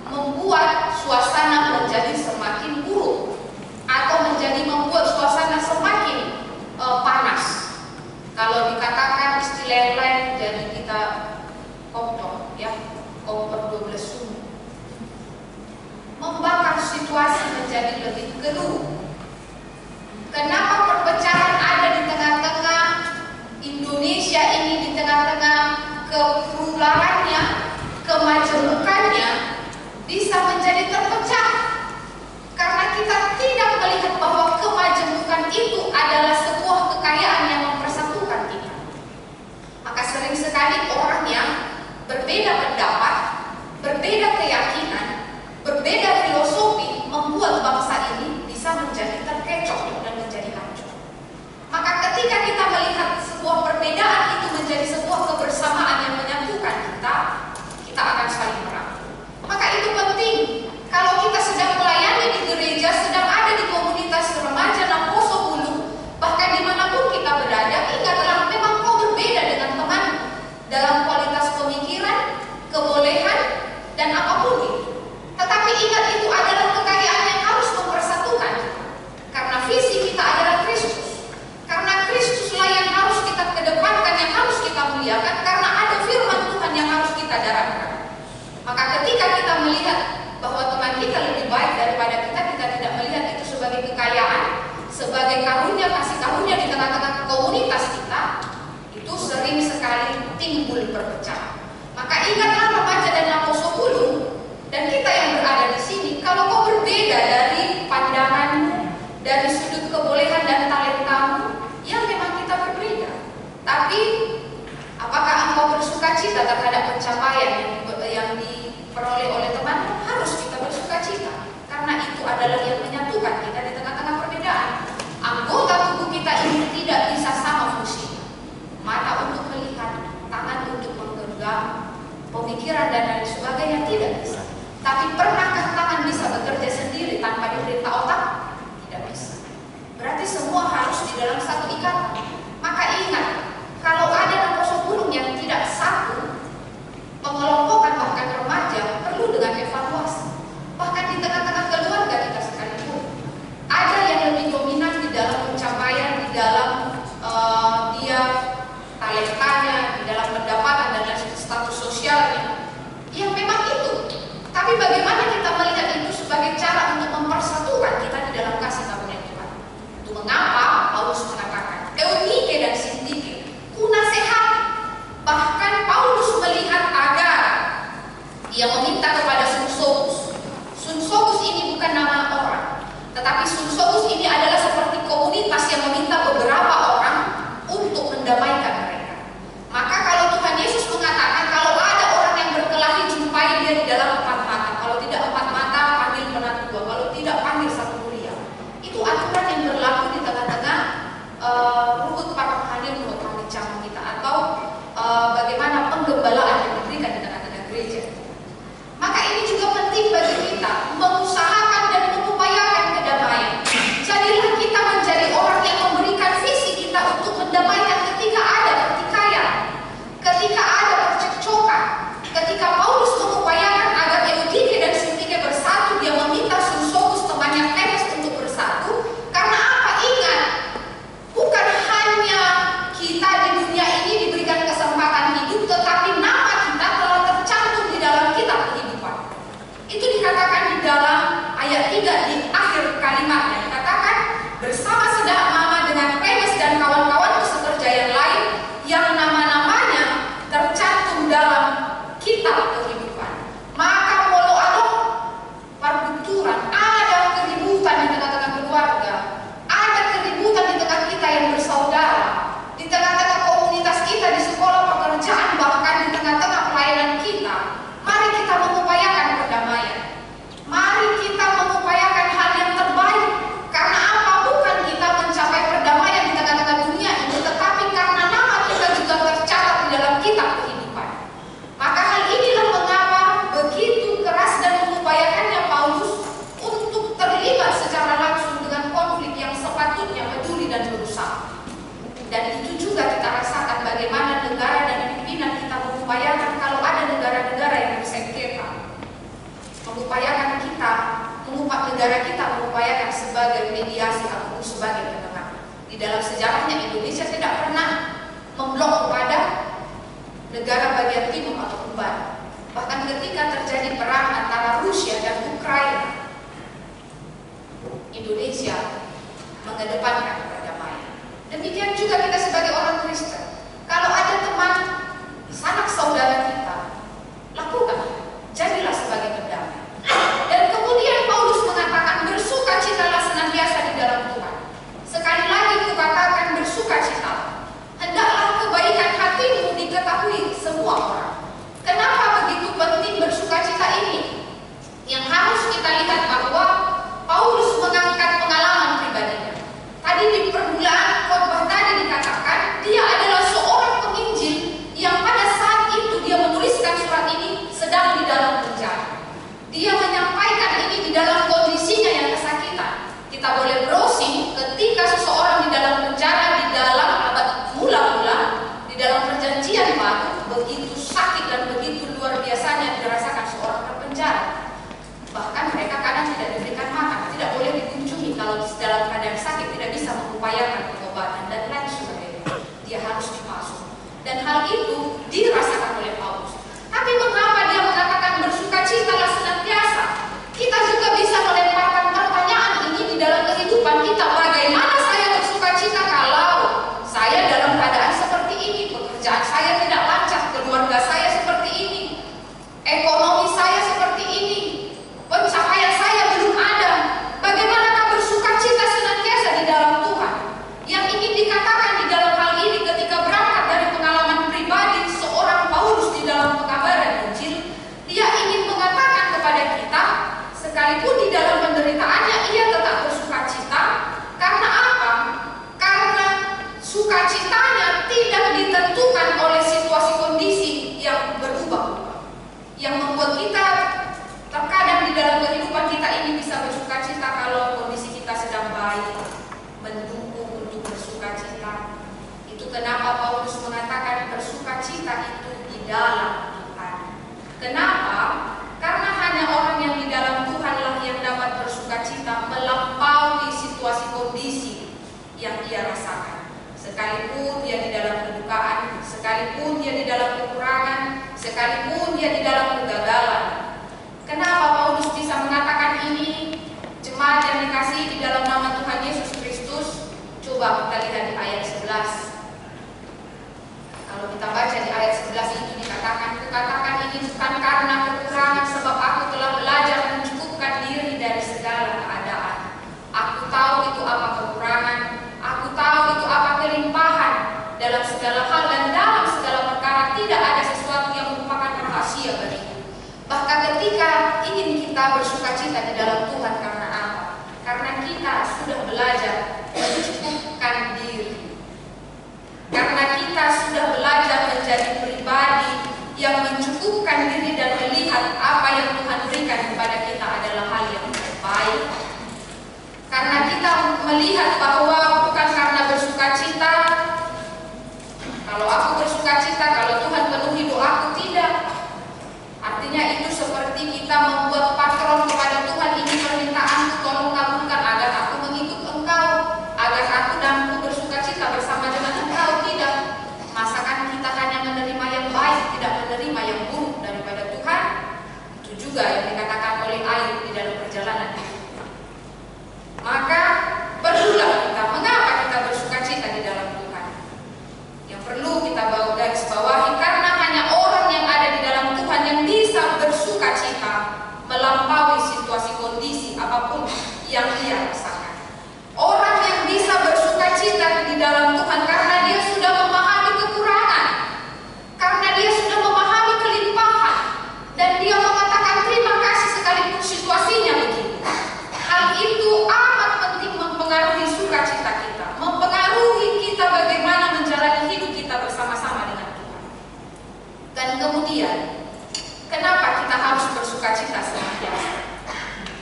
membuat suasana menjadi semakin buruk, atau membuat suasana semakin panas. Kalau dikatakan istilah yang lain, jadi kita kompor, ya, kompor 12 sumur, membakar situasi menjadi lebih keruh. Kenapa perpecahan ada di tengah-tengah Indonesia ini, di tengah-tengah kepluralannya, kemajemukannya, bisa menjadi terpecah? Karena kita tidak melihat bahwa kemajemukan itu adalah sebuah kekayaan yang mempersatukan kita. Maka sering sekali orang yang berbeda pendapat, berbeda keyakinan, berbeda filosofi membuat bangsa ini bisa menjadi terkecoh dan menjadi hancur. Maka ketika kita melihat sebuah perbedaan itu menjadi sebuah kebersamaan yang menyatukan kita, kita akan saling merangkul. Maka itu penting. Kalau kita sedang melayani di gereja, sedang ada di komunitas remaja Poso Hulu, bahkan dimanapun kita berada, ingatlah memang kau berbeda dengan teman dalam kualitas pemikiran, kebolehan, dan apapun itu. Tetapi ingat, itu adalah kekayaan yang harus mempersatukan. Karena visi kita adalah Kristus. Karena Kristuslah yang harus kita kedepankan, yang harus kita muliakan, karena ada firman Tuhan yang harus kita darahkan. Maka ketika kita melihat bahwa teman kita lebih baik daripada kita, kita tidak melihat itu sebagai kekayaan, sebagai karunia, kasih karunia di tengah-tengah komunitas kita, itu sering sekali timbul perpecahan. Maka ingatlah remaja dan Poso Hulu, dan kita yang berada di sini, kalau kau berbeda dari pandanganmu, dari sudut kebolehan dan talentamu, ya memang kita berbeda. Tapi apakah engkau bersukacita terhadap pencapaian yang diperoleh oleh teman? Harus kita bersukacita, karena itu adalah yang menyatukan kita di tengah-tengah perbedaan. Anggota tubuh kita ini tidak bisa sama fungsinya. Mata untuk melihat, tangan untuk menggenggam, pemikiran dan lain sebagainya tidak bisa. Tapi pernahkah tangan bisa bekerja sendiri tanpa diperintah otak? Tidak bisa. Berarti semua harus di dalam satu ikatan. Maka ingat, kalau ada Poso Gunung yang tidak satu, pengelompokan bahkan remaja perlu dengan evaluasi. Bahkan di tengah-tengah keluarga kita sekalipun, ada yang lebih dominan di dalam pencapaian, di dalam dia talentanya, di dalam pendapatan dan status sosialnya. Ya memang itu. Tapi bagaimana kita melihat itu sebagai cara untuk mempersatukan kita di dalam kasih karunia Tuhan? Itu mengapa Paulus mengatakan Eunike dan Sintike kunasehati. Bahkan Paulus melihat agar ia meminta kepada Sunsogus. Sunsogus ini bukan nama orang, tetapi Sunsogus ini adalah seperti komunitas yang meminta beberapa orang untuk mendamaikan mereka. Maka kalau Tuhan Yesus mengatakan kalau ada orang yang berkelahi, jumpai dia di dalam empat mata. Kalau tidak sebagai mediasi ataupun sebagai penengah. Di dalam sejarahnya Indonesia tidak pernah memblok kepada negara bagian timur ataupun barat. Bahkan ketika terjadi perang antara Rusia dan Ukraina, Indonesia mengedepankan perdamaian. Demikian juga kita sebagai orang Kristen. Kalau ada teman, sanak saudara kita, lakukan, jadilah sebagai pendamai. Dan kemudian Paulus mengatakan bersukacitalah senantiasa di dalam Tuhan. Sekali lagi kukatakan bersukacitalah. Hendaklah kebaikan hatimu diketahui semua orang. Kenapa begitu penting bersukacita ini? Yang harus kita lihat bahwa Paulus mengangkat pengalaman pribadinya. Tadi di permulaan khotbah tadi dikatakan dia adalah seorang penginjil yang pada saat itu dia menuliskan surat ini sedang di dalam penjara. Dia menyampaikan ini di dalam kondisinya yang kesakitan. Kita boleh browsing ketika seseorang di dalam penjara di dalam abad mula-mula, di dalam perjanjian baru, begitu sakit dan begitu luar biasanya dirasakan seorang terpenjara. Bahkan mereka kadang tidak diberikan makan, tidak boleh dikunjungi kalau dalam keadaan sakit, tidak bisa mengupayakan pengobatan dan lain sebagainya. Dia harus dipasung. Dan hal itu dirasakan oleh Paulus. Tapi mengapa dia mengatakan bersukacitalah senantiasa? Kita juga bisa melemparkan pertanyaan ini di dalam kehidupan kita. Bagaimana saya bersukacita kalau saya dalam keadaan seperti ini, pekerjaan saya tidak lancar, keluarga saya seperti ini, ekonomi saya seperti ini, pencapaian saya belum ada. Bagaimanakah bersukacita senantiasa di dalam Tuhan? Yang ingin dikatakan di dalam hal ini ketika berangkat dari pengalaman pribadi seorang Paulus di dalam pekabaran Injil, dia ingin mengatakan kepada kita, sekalipun di dalam penderitaannya ia tetap bersukacita. Karena apa? Karena sukacitanya tidak ditentukan oleh situasi kondisi yang berubah-ubah, yang membuat kita terkadang di dalam kehidupan kita ini bisa bersukacita kalau kondisi kita sedang baik, mendukung untuk bersukacita. Itu kenapa Paulus mengatakan bersukacita itu di dalam Tuhan. Kenapa? Karena hanya orang yang di dalam Tuhanlah yang dapat bersukacita melampaui situasi kondisi yang dia rasakan. Sekalipun dia di dalam kedukaan, sekalipun dia di dalam kekurangan, sekalipun dia di dalam kegagalan. Kenapa Paulus bisa mengatakan ini? Jemaat yang dikasihi di dalam nama Tuhan Yesus Kristus, coba kita lihat di ayat 11. Kalau kita baca di ayat 11 itu dikatakan, kukatakan ini bukan karena kekurangan, sebab aku telah belajar mencukupkan diri dari segala keadaan. Aku tahu itu apa kekurangan, aku tahu itu apa kelimpahan. Dalam segala hal dan dalam segala perkara tidak ada sesuatu yang merupakan rahasia bagiku. Bahkan ketika ingin kita bersukacita di dalam Tuhan, karena apa? Karena kita sudah belajar mencukupkan diri. Karena kita sudah belajar menjadi pribadi yang mencukupkan diri dan melihat apa yang Tuhan berikan kepada kita adalah hal yang terbaik. Karena kita melihat bahwa bukan karena bersukacita, kalau aku bersukacita, kalau Tuhan penuhi doaku, tidak. Artinya itu seperti kita membuat patron kepada Tuhan, ini permintaanku, tolong kabulkan agar aku mengikut Engkau, agar aku dan aku bersukacita bersama dengan Engkau. Tidak. Masakan kita hanya menerima yang baik, tidak menerima yang buruk daripada Tuhan. Itu juga yang dikatakan oleh Ayub di dalam perjalanan itu. Maka perlulah kita, mengapa kita bersukacita di dalam Tuhan? Yang perlu kita garis bawahi, karena hanya orang yang ada di dalam Tuhan yang bisa bersukacita melampaui situasi kondisi apapun yang dia rasakan. Orang yang bisa bersukacita di dalam Tuhan karena dia sudah memahami kekurangan, karena dia sudah memahami kelimpahan, dan dia mengatakan terima kasih sekalipun situasinya begitu. Hal itu amat penting mempengaruhi sukacita kita, mempengaruhi kita bagaimana menjalani hidup kita bersama-sama dengan Tuhan. Dan kemudian, kenapa kita harus bersukacita senantiasa?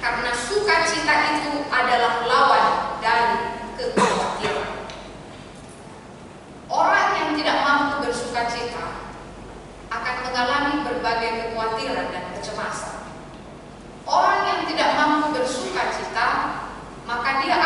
Karena sukacita itu adalah lawan dari kekhawatiran. Orang yang tidak mampu bersukacita akan mengalami berbagai kekhawatiran dan kecemasan. Orang yang tidak mampu bersukacita, maka dia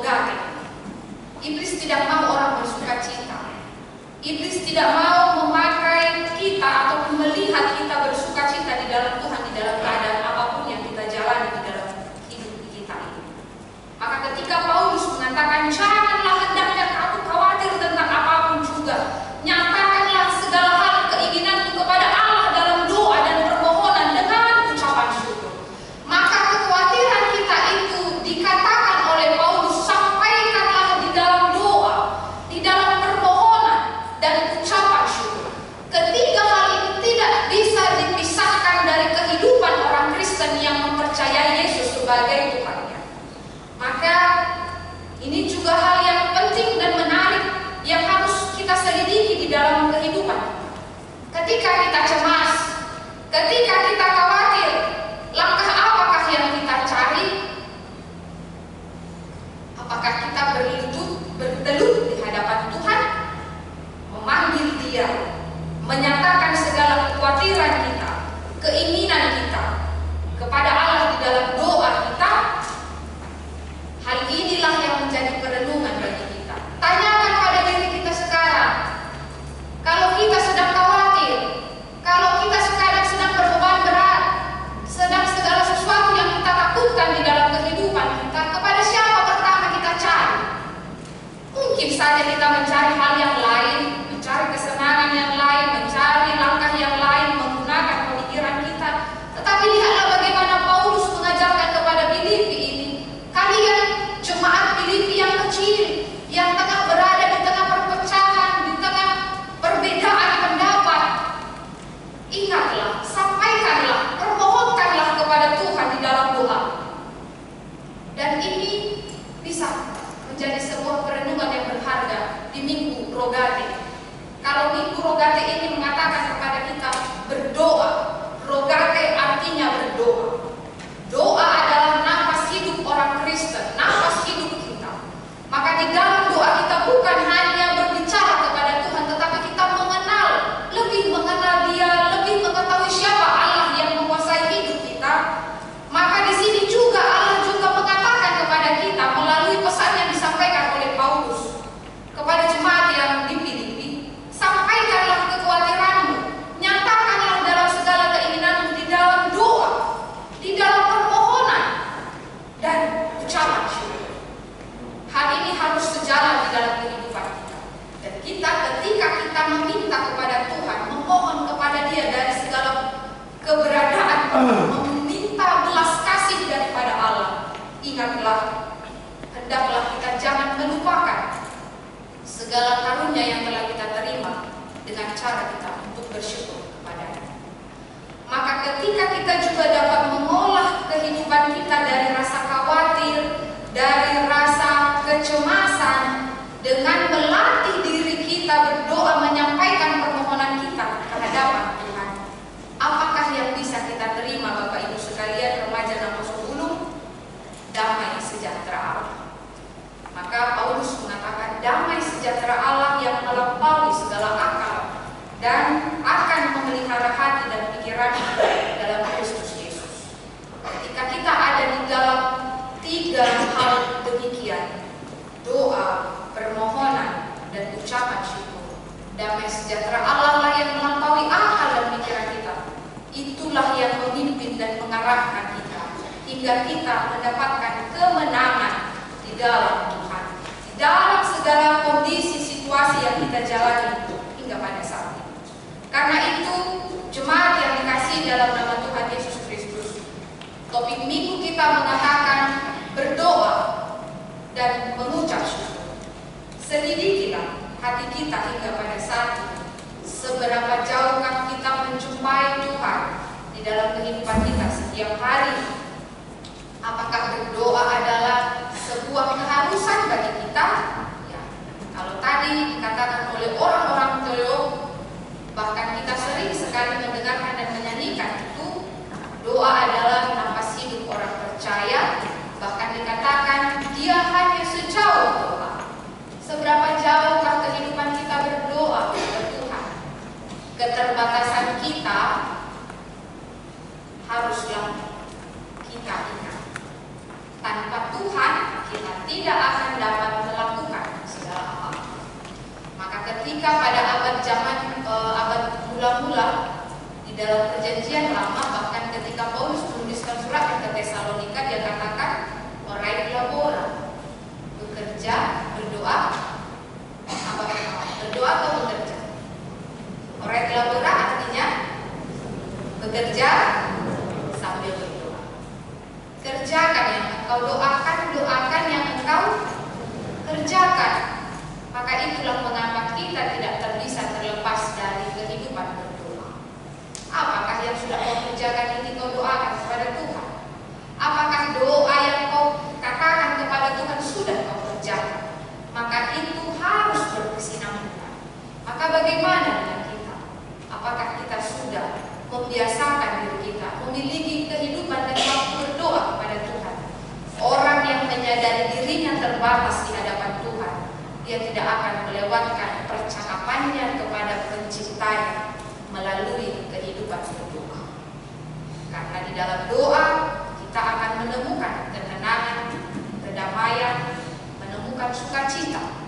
rogate. Iblis tidak mau orang bersuka cita. Iblis tidak mau memakai kita atau melihat kita bersuka cita di dalam Tuhan, di dalam keadaan apapun yang kita jalani di dalam hidup kita ini. Maka ketika Paulus mengatakan, janganlah hendaknya kamu khawatir tentang apapun juga, nyatakanlah segala hal keinginanmu kepada Allah dalam doa dan permohonan dengan ucapan syukur. Maka kekhawatiran kita itu dikatakan oleh Paulus, sampaikanlah di dalam doa, di dalam permohonan dan ucapan syukur. Ketiga hal ini tidak bisa dipisahkan dari kehidupan orang Kristen yang mempercayai Yesus sebagai Tuhannya. Maka ini juga hal yang penting dan menarik yang harus kita selidiki di dalam kehidupan. Ketika kita cemas, ketika kita khawatir, langkah apakah yang kita cari? Apakah kita bertelut di hadapan Tuhan, memanggil Dia, menyatakan segala kekhawatiran kita, keinginan kita kepada Allah di dalam doa kita? Hal inilah yang menjadi perenungan bagi kita. Tanyakan pada diri kita sekarang, kalau kita sedang khawatir, kalau kita sekarang sedang berbeban berat, sedang segala sesuatu yang kita takutkan di dalam kehidupan kita, kepada siapa pertama kita cari? Mungkin saja kita mencari hal yang lain, mencari kesenangan yang lain, mencari langkah yang lain, menggunakan pemikiran kita. Tetapi lihatlah bagaimana Paulus mengajarkan kepada Filipi ini. Kalian jemaat Filipi yang kecil, yang tengah berada di tengah perpecahan, di tengah perbedaan pendapat, ingatlah, sampaikanlah, permohonkanlah kepada Tuhan di dalam doa. Dan ini bisa menjadi sebuah perenungan yang berharga di Minggu Rogate. Kalau Minggu Rogate ini mengatakan kepada kita berdoa, Rogate artinya berdoa. Doa adalah nafas hidup orang Kristen, nafas hidup kita. Maka di dalam doa kita bukan hanya berbicara kepada Tuhan, tetapi kita mengenal, lebih mengenal Dia, lebih mengetahui siapa Allah yang menguasai hidup kita. Maka di sini juga Allah juga mengatakan kepada kita melalui pesan yang disampaikan oleh Paulus kepada jemaat yang di Filipi, sampaikanlah kekhawatiranmu, nyatakanlah dalam segala keinginanmu di dalam doa, di dalam permohonan dan ucapan syukur. Hal ini harus sejalan di dalam kehidupan kita. Dan kita ketika kita meminta kepada Tuhan, memohon kepada Dia dari segala keberadaan, meminta belas kasih daripada Allah, ingatlah, hendaklah kita jangan melupakan segala karunia yang telah kita terima dengan cara kita untuk bersyukur kepada-Nya. Maka ketika kita juga dapat mengolah kehidupan kita dari rasa khawatir, dari rasa kecemasan, dengan melatih diri kita berdoa, menyampaikan permohonan kita ke hadapan Tuhan. Apakah yang bisa kita terima, Bapak Ibu sekalian, remaja dan sebelum? Damai sejahtera Allah. Maka Paulus mengatakan damai sejahtera Allah yang melampaui segala akal dan akan memelihara hati dan pikiran dalam Kristus Yesus. Ketika kita ada di dalam tiga hal demikian, doa, permohonan, dan ucapan syukur, damai sejahtera Allah lah yang melampaui akal dan pikiran kita. Itulah yang memimpin dan mengarahkan kita hingga kita mendapatkan kemenangan di dalam Tuhan, di dalam segala kondisi situasi yang kita jalani hingga pada saat ini. Karena itu, jemaat yang dikasihi dalam nama Tuhan Yesus Kristus, topik minggu kita mengatakan berdoa dan mengucap syukur. Selidikilah hati kita hingga pada saat ini. Seberapa jauhkah kita menjumpai Tuhan di dalam kehidupan kita setiap hari? Apakah berdoa adalah sebuah keharusan bagi kita? Ya. Kalau tadi dikatakan oleh orang-orang teolog, bahkan kita sering sekali mendengarkan dan menyanyikan itu, doa adalah nafas hidup orang percaya. Bahkan dikatakan dia hanya sejauh doa. Seberapa jauhkah kehidupan kita berdoa kepada Tuhan? Keterbatasan kita haruslah kita ingat. Tanpa Tuhan kita tidak akan ketika pada abad mula-mula di dalam perjanjian lama, bahkan ketika Paulus menuliskan surat ke Tesalonika, dia katakan orai labora, bekerja, berdoa, berdoa atau bekerja. Orai labora artinya bekerja sambil berdoa. Kerjakan yang engkau doakan, doakan yang engkau kerjakan. Maka itulah mengapa kita tidak bisa terlepas dari kehidupan berdoa. Apakah yang sudah kau kerjakan ini kau doakan kepada Tuhan? Apakah doa yang kau katakan kepada Tuhan sudah kau kerjakan? Maka itu harus berkesinambungan. Maka bagaimana dengan kita? Apakah kita sudah membiasakan diri kita memiliki kehidupan dan waktu berdoa kepada Tuhan? Orang yang menyadari dirinya terbatas di hadapan Tuhan, dia tidak akan melewatkan percakapannya kepada penciptanya melalui kehidupan berdoa. Karena di dalam doa kita akan menemukan ketenangan, kedamaian, menemukan sukacita.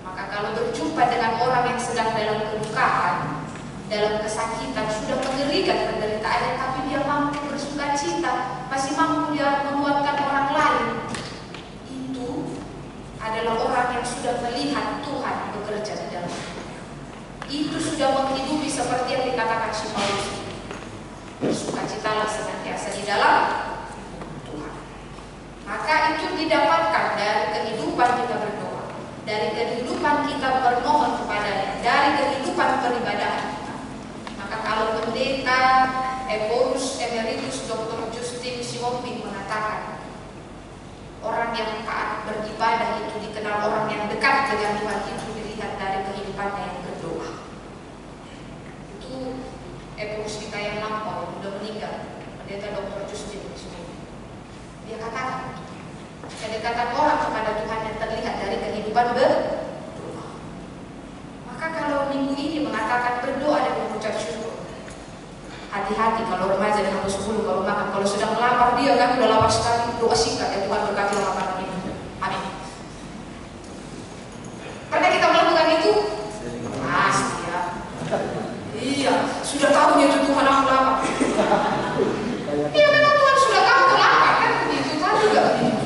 Maka kalau berjumpa dengan orang yang sedang dalam kedukaan, dalam kesakitan, sudah mengerikan penderitaannya, tapi dia mampu bersukacita, masih mampu dia menguatkan orang lain, itu adalah orang yang sudah melihat Tuhan bekerja di dalam. Itu sudah menghidupi seperti yang dikatakan si Paulus. Bersukacitalah senantiasa di dalam Tuhan. Maka itu didapatkan dari kehidupan kita berdoa, dari kehidupan kita bermohon kepadanya, dari kehidupan peribadahan kita. Maka kalau pendeta Paulus Emeritus Dr. Justin Simombi mengatakan, orang yang taat beribadah itu dikenal orang yang dekat dengan Tuhan, itu dilihat dari kehidupannya yang berdoa. Itu Paulus kita yang lampau, sudah meninggal, pendeta Dr. Justin Simombi. Dia katakan, kedekatan orang kepada Tuhan yang terlihat dari kehidupan berdoa. Maka kalau minggu ini mengatakan berdoa dan mengucap syukur, hati-hati kalau remaja dengan 10 kalau makan, kalau sedang lapar dia kan udah lapar sekali, doa singkat ya Tuhan berkati makanan ini. Amin. Pernah kita melakukan itu? Pasti ya. Iya, sudah tahu itu Tuhan aku lapar. Iya memang Tuhan sudah tahu aku lapar kan begitu kan juga begitu.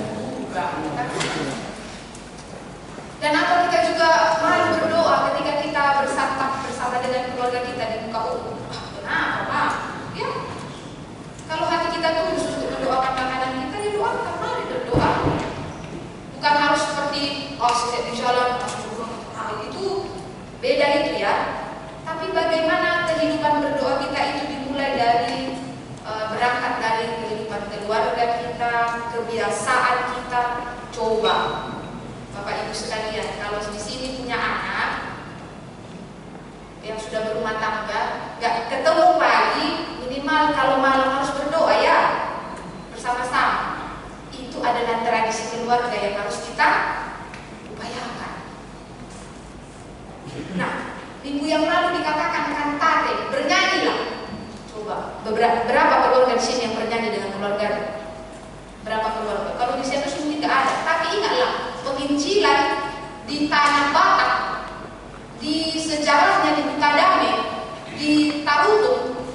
Dan apa kita juga malu berdoa ketika kita bersantap bersama dengan keluarga kita di muka umum. Kenapa Pak? Ya, kalau hati kita tulus untuk mendoakan makanan kita, ya doakan, mari berdoa. Bukan harus seperti setiap di jalan itu beda itu ya. Tapi bagaimana kehidupan berdoa kita itu dimulai dari berangkat dari kehidupan keluarga kita, kebiasaan kita. Coba Bapak Ibu sekalian, kalau di sini punya anak yang sudah berumah tangga, gak ketemu pagi, minimal kalau malam harus berdoa ya, bersama-sama. Itu adalah tradisi keluarga yang harus kita upayakan. Nah, minggu yang lalu dikatakan kantate, bernyanyilah. Coba, berapa keluarga di sini yang bernyanyi dengan keluarga? Berapa keluarga? Kalau di sini sungguh tidak ada. Tapi ingatlah, penginjilan di tanah Batak, di sejarahnya di Bukadame, di Tarutung,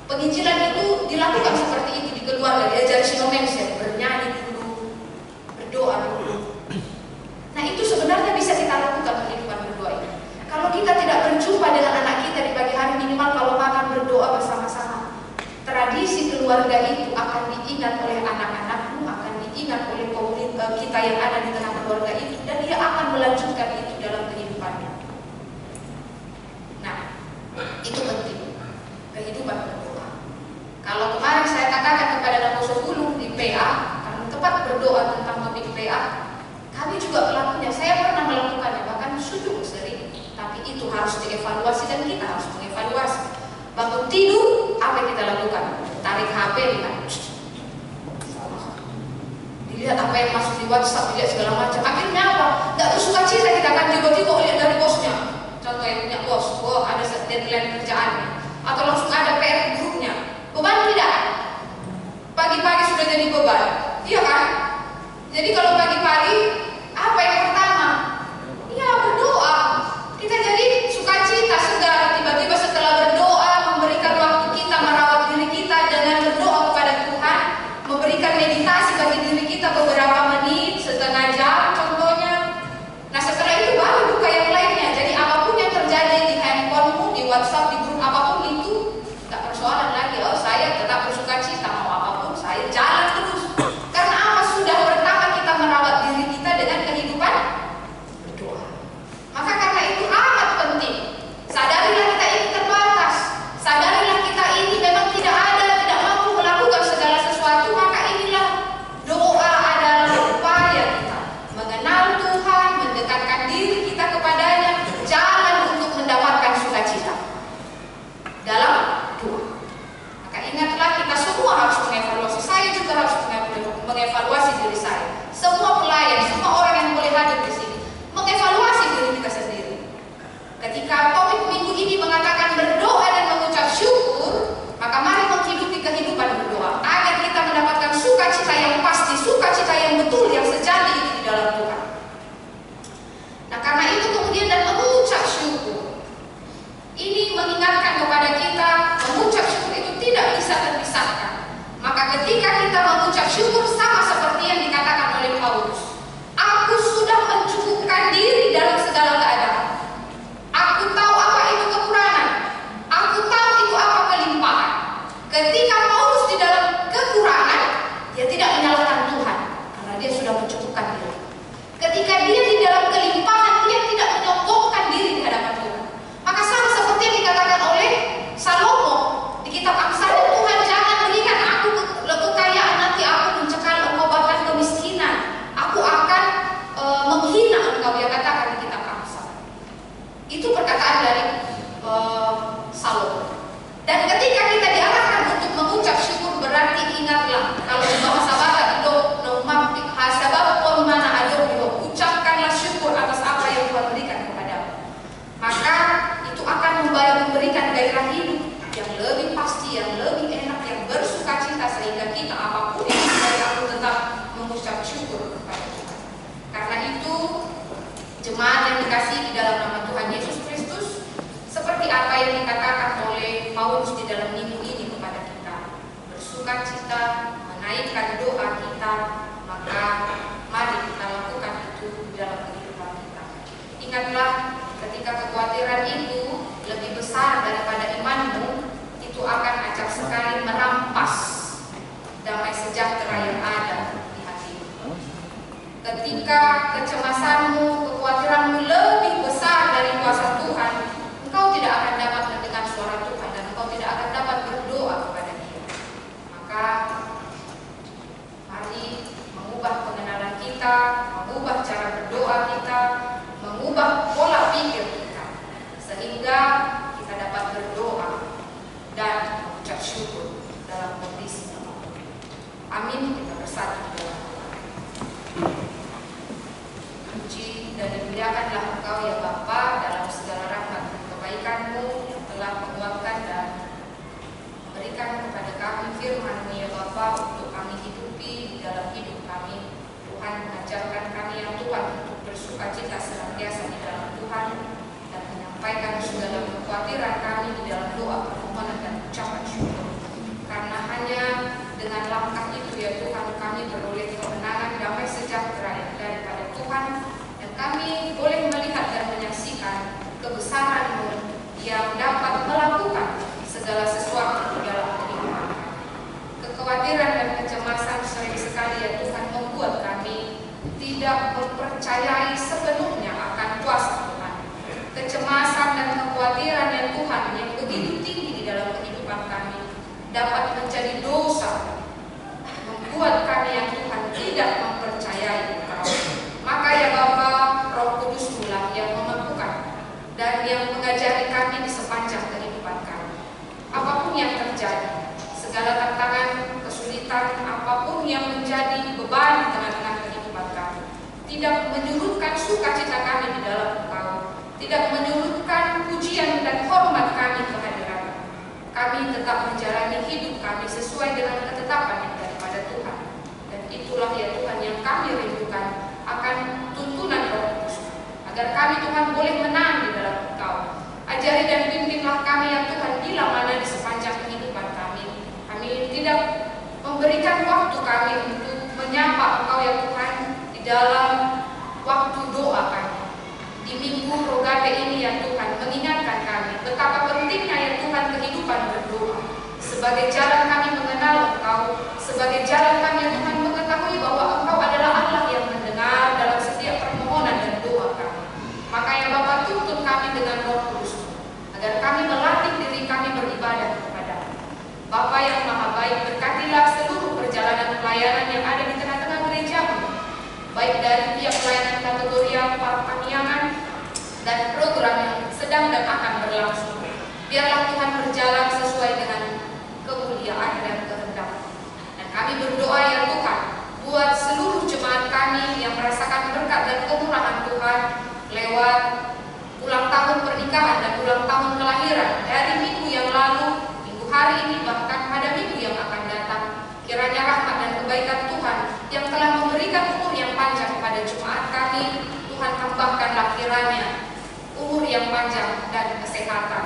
penginjilan itu dilakukan seperti itu di keluarga. Diajari sinomense, bernyanyi dulu, berdoa dulu. Nah itu sebenarnya bisa kita lakukan kehidupan berdoa ini. Kalau kita tidak berjumpa dengan anak kita di pagi hari, minimal kalau makan berdoa bersama-sama. Tradisi keluarga itu akan diingat oleh anak-anakmu, akan diingat oleh kita yang ada di tengah keluarga itu, dan dia akan melanjutkan itu dalam kehidupannya. Nah, itu penting, kehidupan berdoa. Kalau kemarin saya katakan kepada Nakoso Gulung di PA, kami tepat berdoa tentang topik PA, kami juga pelakunya, saya pernah melakukannya, bahkan sujud sering, tapi itu harus dievaluasi dan kita harus mengevaluasi. Bangun tidur, apa yang kita lakukan? Tarik HP, lihat. Dilihat apa yang masuk di WhatsApp, dilihat segala macam. Akhirnya apa? Gak bersuka cita kita kan, tiba-tiba lihat dari bosnya. Contoh yang punya bos, ada deadline kerjaannya, atau langsung ada PR di grupnya. Beban tidak? Pagi-pagi sudah jadi beban, iya kan? Jadi kalau pagi-pagi, apa yang pertama? Ya berdoa. Kita jadi suka ketika topik minggu ini mengatakan berdoa dan mengucap syukur, maka mari menghidupi kehidupan berdoa agar kita mendapatkan sukacita yang pasti, sukacita yang betul, yang sejati itu di dalam Tuhan. Nah, karena itu kemudian dan mengucap syukur ini mengingatkan kepada kita, mengucap syukur itu tidak bisa terpisahkan. Maka ketika kita mengucap syukur, sama seperti yang dikatakan oleh Paulus, aku sudah mencukupkan diri dalam segala keadaan. Aku tahu apa itu kekurangan, aku tahu itu apa kelimpahan. Ketika Paulus di dalam kekurangan, dia tidak menyalahkan Tuhan karena dia sudah mencukupkan diri. Ketika dia di dalam kelimpahan, dia tidak menyombongkan diri di hadapan Tuhan. Maka sama seperti yang dikatakan oleh Salomo di kitab Amsal, Tuhan jangan berikan aku kekayaan, nanti aku mencekal engkau bahkan kemiskinan. Aku akan menghina engkau, dia katakan di kitab Amsal. Itu perkataan dari Salomo. Dan ketika kita diarahkan untuk mengucap syukur, berarti ingatlah kalau di bahasa Batak itu nomapik hasabab mana ada, ucapkanlah syukur atas apa yang Tuhan berikan kepadamu. Maka itu akan memberikan gairah hidup yang lebih pasti, yang lebih enak, yang bersukacita, sehingga kita apapun yang terjadi aku tetap mengucap syukur kepada Tuhan. Karena itu jemaat yang dikasihi di dalam nama Tuhan Yesus Kristus, seperti apa yang dikatakan oleh Paulus di dalam minggu ini kepada kita, bersukacita, menaikkan doa kita, maka mari kita lakukan itu di dalam kehidupan kita. Ingatlah, ketika kekhawatiran itu lebih besar daripada imanmu, itu akan acap sekali merampas damai sejahtera yang ada di hatimu. Ketika kecemasanmu, kekhawatiranmu lebih besar dari kuasa Tuhan, engkau tidak akan dapat mendengar suara Tuhan dan engkau tidak akan dapat berdoa kepada Dia. Maka mari mengubah pengenalan kita, mengubah cara berdoa kita, mengubah pola pikir kita, sehingga kita dapat berdoa dan mengucap syukur dalam kondisi apapun. Amin. Kita bersatu berdoa. Puji dan dimuliakanlah Engkau ya Bapa dalam segala rahmat dan kebaikan-Mu yang telah menguatkan dan memberikan kepada kami firman-Mu ya Bapa untuk kami hidupi di dalam hidup kami. Tuhan mengajarkan kami ya Tuhan untuk bersukacita senantiasa di dalam Tuhan dan menyampaikan segala kekhawatiran kami di dalam doa, permohonan dan ucapan syukur. Karena hanya dengan langkah itu ya Tuhan kami beroleh kemenangan damai sejahtera yang daripada Tuhan, dan kami boleh melihat dan menyaksikan kebesaran-Mu yang dapat melakukan segala sesuatu di dalam kehidupan kami. Kekhawatiran dan kecemasan sering sekali ya Tuhan membuat kami tidak mempercayai sepenuhnya akan kuasa Tuhan. Kecemasan dan kekhawatiran yang Tuhan yang begitu tinggi di dalam kehidupan kami dapat menjadi dosa, membuat kami yang Tuhan tidak mempercayai Engkau. Maka ya Bapa, Roh Kudus lah yang memampukan dan yang mengajari kami di sepanjang kehidupan kami. Apapun yang terjadi, segala tantangan, kesulitan, apapun yang menjadi beban di tengah-tengah kehidupan kami, tidak menyurutkan sukacita kami di dalam Engkau, tidak menyurutkan pujian dan hormat kami kehadiran. Kami tetap menjalani hidup kami sesuai dengan ketetapan yang daripada Tuhan. Dan itulah ya Tuhan yang kami rindukan akan tuntunan Roh Kudus, agar kami Tuhan boleh menang di dalam Engkau. Ajari dan pimpinlah kami ya Tuhan bila mana di sepanjang kehidupan kami. Kami tidak memberikan waktu kami untuk menyapa Engkau ya Tuhan di dalam waktu doa kami. Di minggu Rogate ini ya Tuhan mengingatkan kami betapa pentingnya ya Tuhan kehidupan berdoa sebagai jalan kami mengenal Engkau, sebagai jalan kami ya Tuhan mengetahui bahwa Engkau adalah Allah yang mendengar dalam setiap permohonan dan doa kami. Maka ya Bapa, tuntun kami dengan Roh Kudus agar kami melatih diri kami beribadah kepada-Mu. Bapa yang Maha Baik, berkatilah seluruh perjalanan pelayanan yang ada di tengah-tengah gereja-Mu, baik dari pihak pelayanan kategorial, para paniangan, dan program yang sedang dan akan berlangsung. Biarlah Tuhan berjalan sesuai dengan kemuliaan dan kehendak. Dan kami berdoa ya Tuhan, buat seluruh jemaat kami yang merasakan berkat dan kemurahan Tuhan lewat ulang tahun pernikahan pernikahan dan ulang tahun kelahiran dari minggu yang lalu, minggu hari ini, bahkan pada minggu yang akan datang. Kiranya rahmat dan kebaikan Tuhan yang telah memberikan umur yang panjang kepada jemaat kami, Tuhan tambahkanlah kiranya umur yang panjang dan kesehatan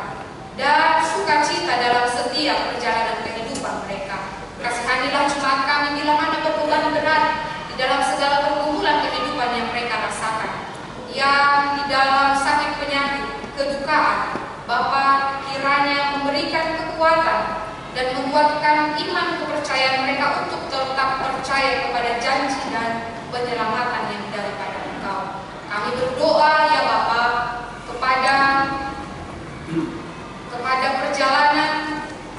dan sukacita dalam setiap perjalanan kehidupan mereka. Kasihanilah jemaat kami bila mana berbeban berat di dalam segala pergumulan kehidupan yang mereka rasakan, yang di dalam sakit penyakit, kedukaan. Bapa, kiranya memberikan kekuatan dan menguatkan iman kepercayaan mereka untuk tetap percaya kepada janji dan penyelamatan yang daripada Engkau. Kami berdoa ya Bapa kepada perjalanan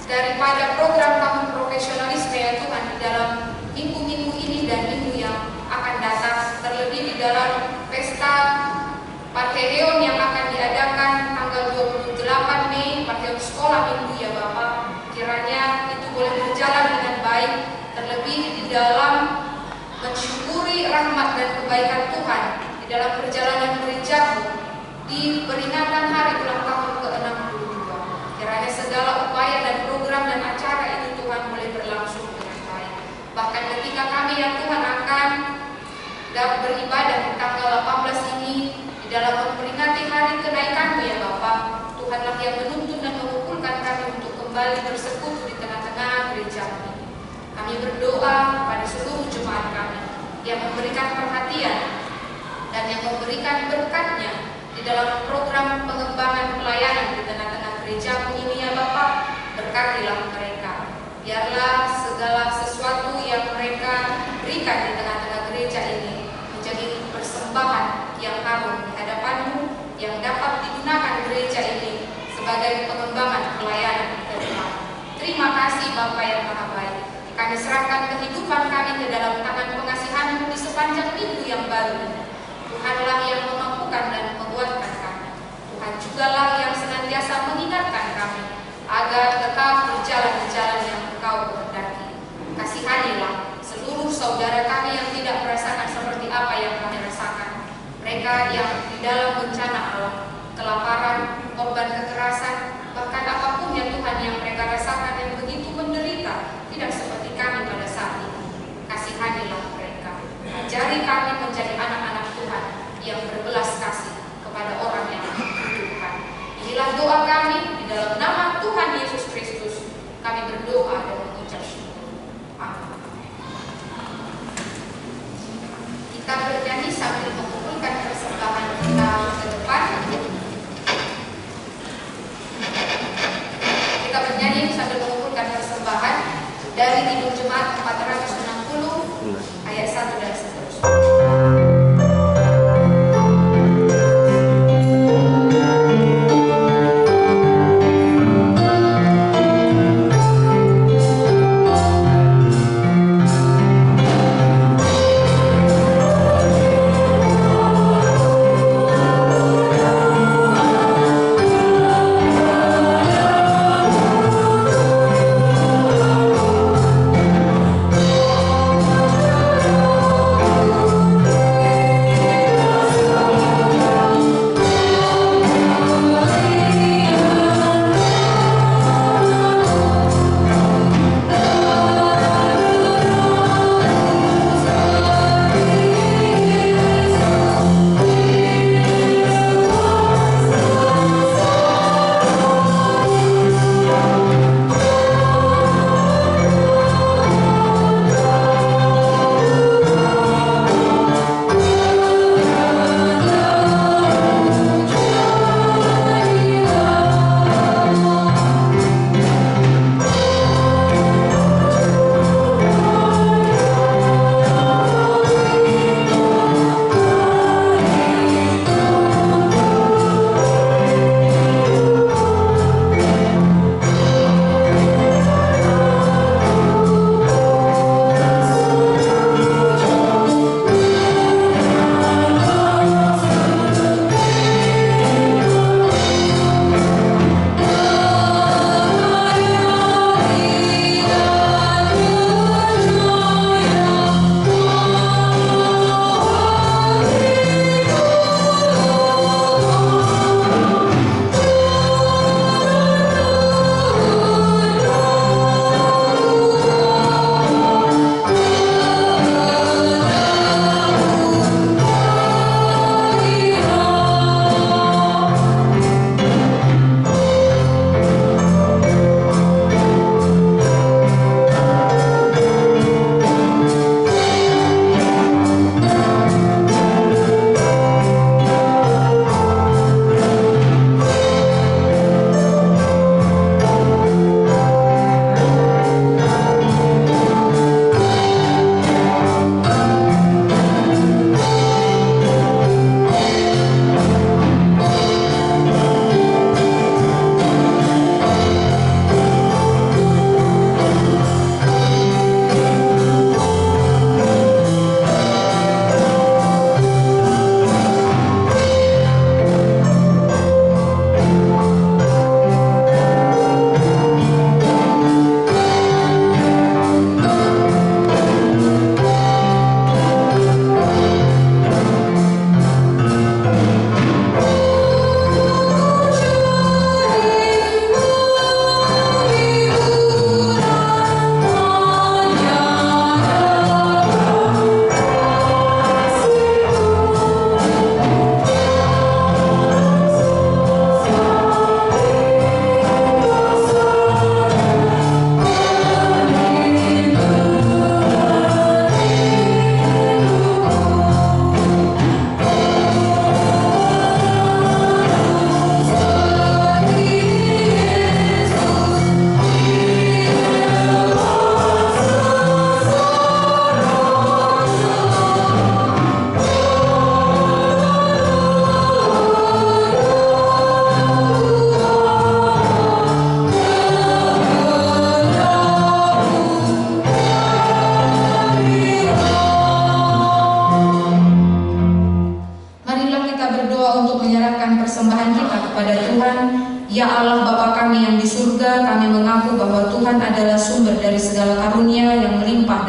daripada program tahun profesionalisme ya Tuhan di dalam minggu-minggu ini dan minggu yang akan datang, terlebih di dalam pesta Partheon yang akan diadakan tanggal 28 Mei, Partheon sekolah minggu ya Bapak. Kiranya itu boleh berjalan dengan baik, terlebih di dalam mensyukuri rahmat dan kebaikan Tuhan di dalam perjalanan gerejamu di peringatan hari ulang tahun ke-62. Kiranya segala upaya dan program dan acara itu Tuhan boleh berlangsung dengan baik. Bahkan ketika kami yang Tuhan akan dapat beribadah di tanggal 18 ini di dalam memperingati hari kenaikan-Mu ya Bapak, Tuhanlah yang menuntun dan mengumpulkan kami untuk kembali bersekutu di tengah-tengah gereja ini. Kami berdoa pada seluruh jemaat kami yang memberikan perhatian dan yang memberikan berkat-Nya di dalam program pengembangan pelayanan di tengah-tengah gereja ini ya Bapak. Berkatilah mereka. Biarlah segala sesuatu yang mereka berikan di tengah-tengah gereja ini menjadi persembahan yang harum di hadapan-Mu, yang dapat digunakan gereja ini sebagai pengembangan pelayanan ke depan. Terima kasih Bapa yang Maha Baik. Kami serahkan kehidupan kami ke dalam tangan pengasihan-Mu di sepanjang minggu yang baru ini. Tuhanlah yang memampukan dan menguatkan kami. Tuhan jugalah yang senantiasa mengingatkan kami agar tetap berjalan di jalan yang Engkau kehendaki. Kasihanilah seluruh saudara kami yang tidak merasakan seperti apa yang kami rasakan. Mereka yang di dalam bencana alam, kelaparan, korban kekerasan, bahkan apapun ya Tuhan yang mereka rasakan yang begitu menderita, tidak seperti kami pada saat ini. Kasihanilah mereka. Ajari kami menjadi anak-anak Tuhan yang berbelas kasih kepada orang yang membutuhkan. Inilah doa kami di dalam nama Tuhan Yesus Kristus. Kami berdoa dan mengucap syukur. Amin. Kita bernyanyi sambil mengumpulkan persembahan kita ke depan. Kita bernyanyi sambil mengumpulkan persembahan dari Tidung Jemaat 460 ayat 1 dan seterusnya.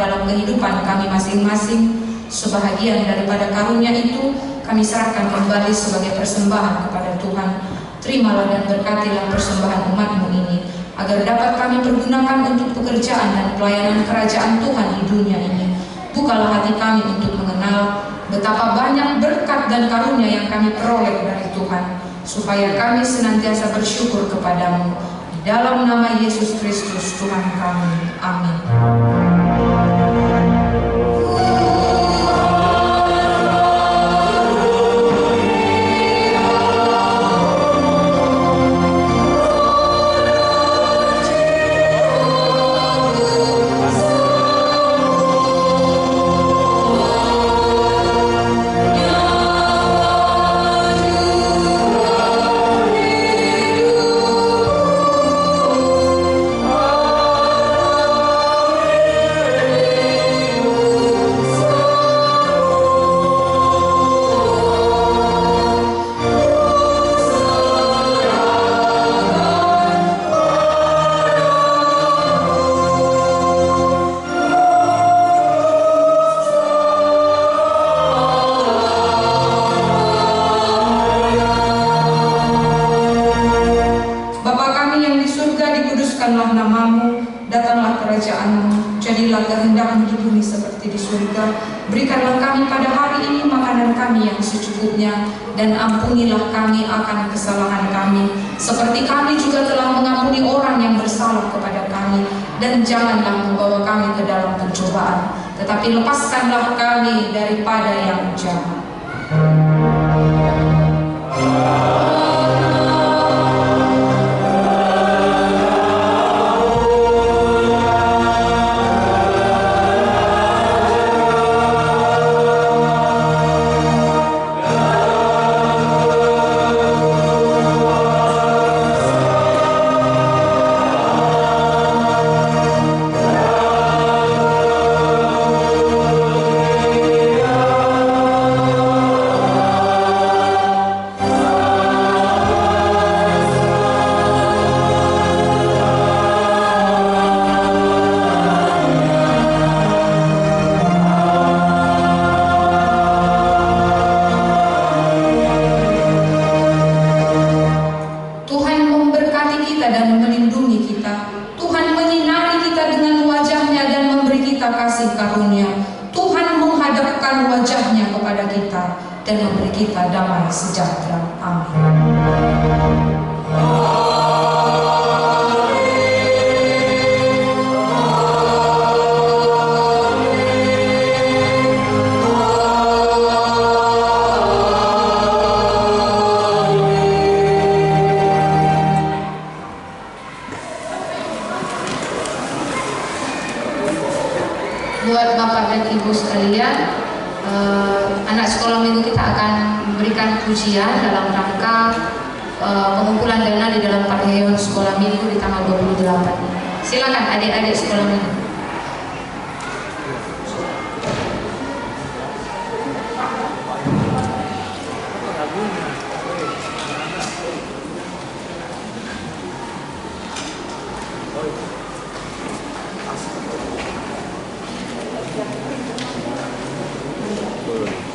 dalam kehidupan kami masing-masing. Sebahagian daripada karunia itu kami serahkan kembali sebagai persembahan kepada Tuhan. Terimalah dan berkatilah persembahan umat-Mu ini, agar dapat kami pergunakan untuk pekerjaan dan pelayanan kerajaan Tuhan di dunia ini. Bukalah hati kami untuk mengenal betapa banyak berkat dan karunia yang kami peroleh dari Tuhan, supaya kami senantiasa bersyukur kepadamu. Di dalam nama Yesus Kristus Tuhan kami. Amin. Berikanlah kami pada hari ini makanan kami yang secukupnya, dan ampunilah kami akan kesalahan kami, seperti kami juga telah mengampuni orang yang bersalah kepada kami. Dan janganlah membawa kami ke dalam pencobaan, tetapi lepaskanlah kami daripada yang jahat. Dan memberi kita damai sejahtera. Amin. Buat Bapak dan Ibu sekalian, anak sekolah minggu kita akan memberikan pujian dalam rangka pengumpulan dana di dalam Parheon sekolah minggu di tanggal 28. Silakan adik-adik sekolah minggu. Boleh.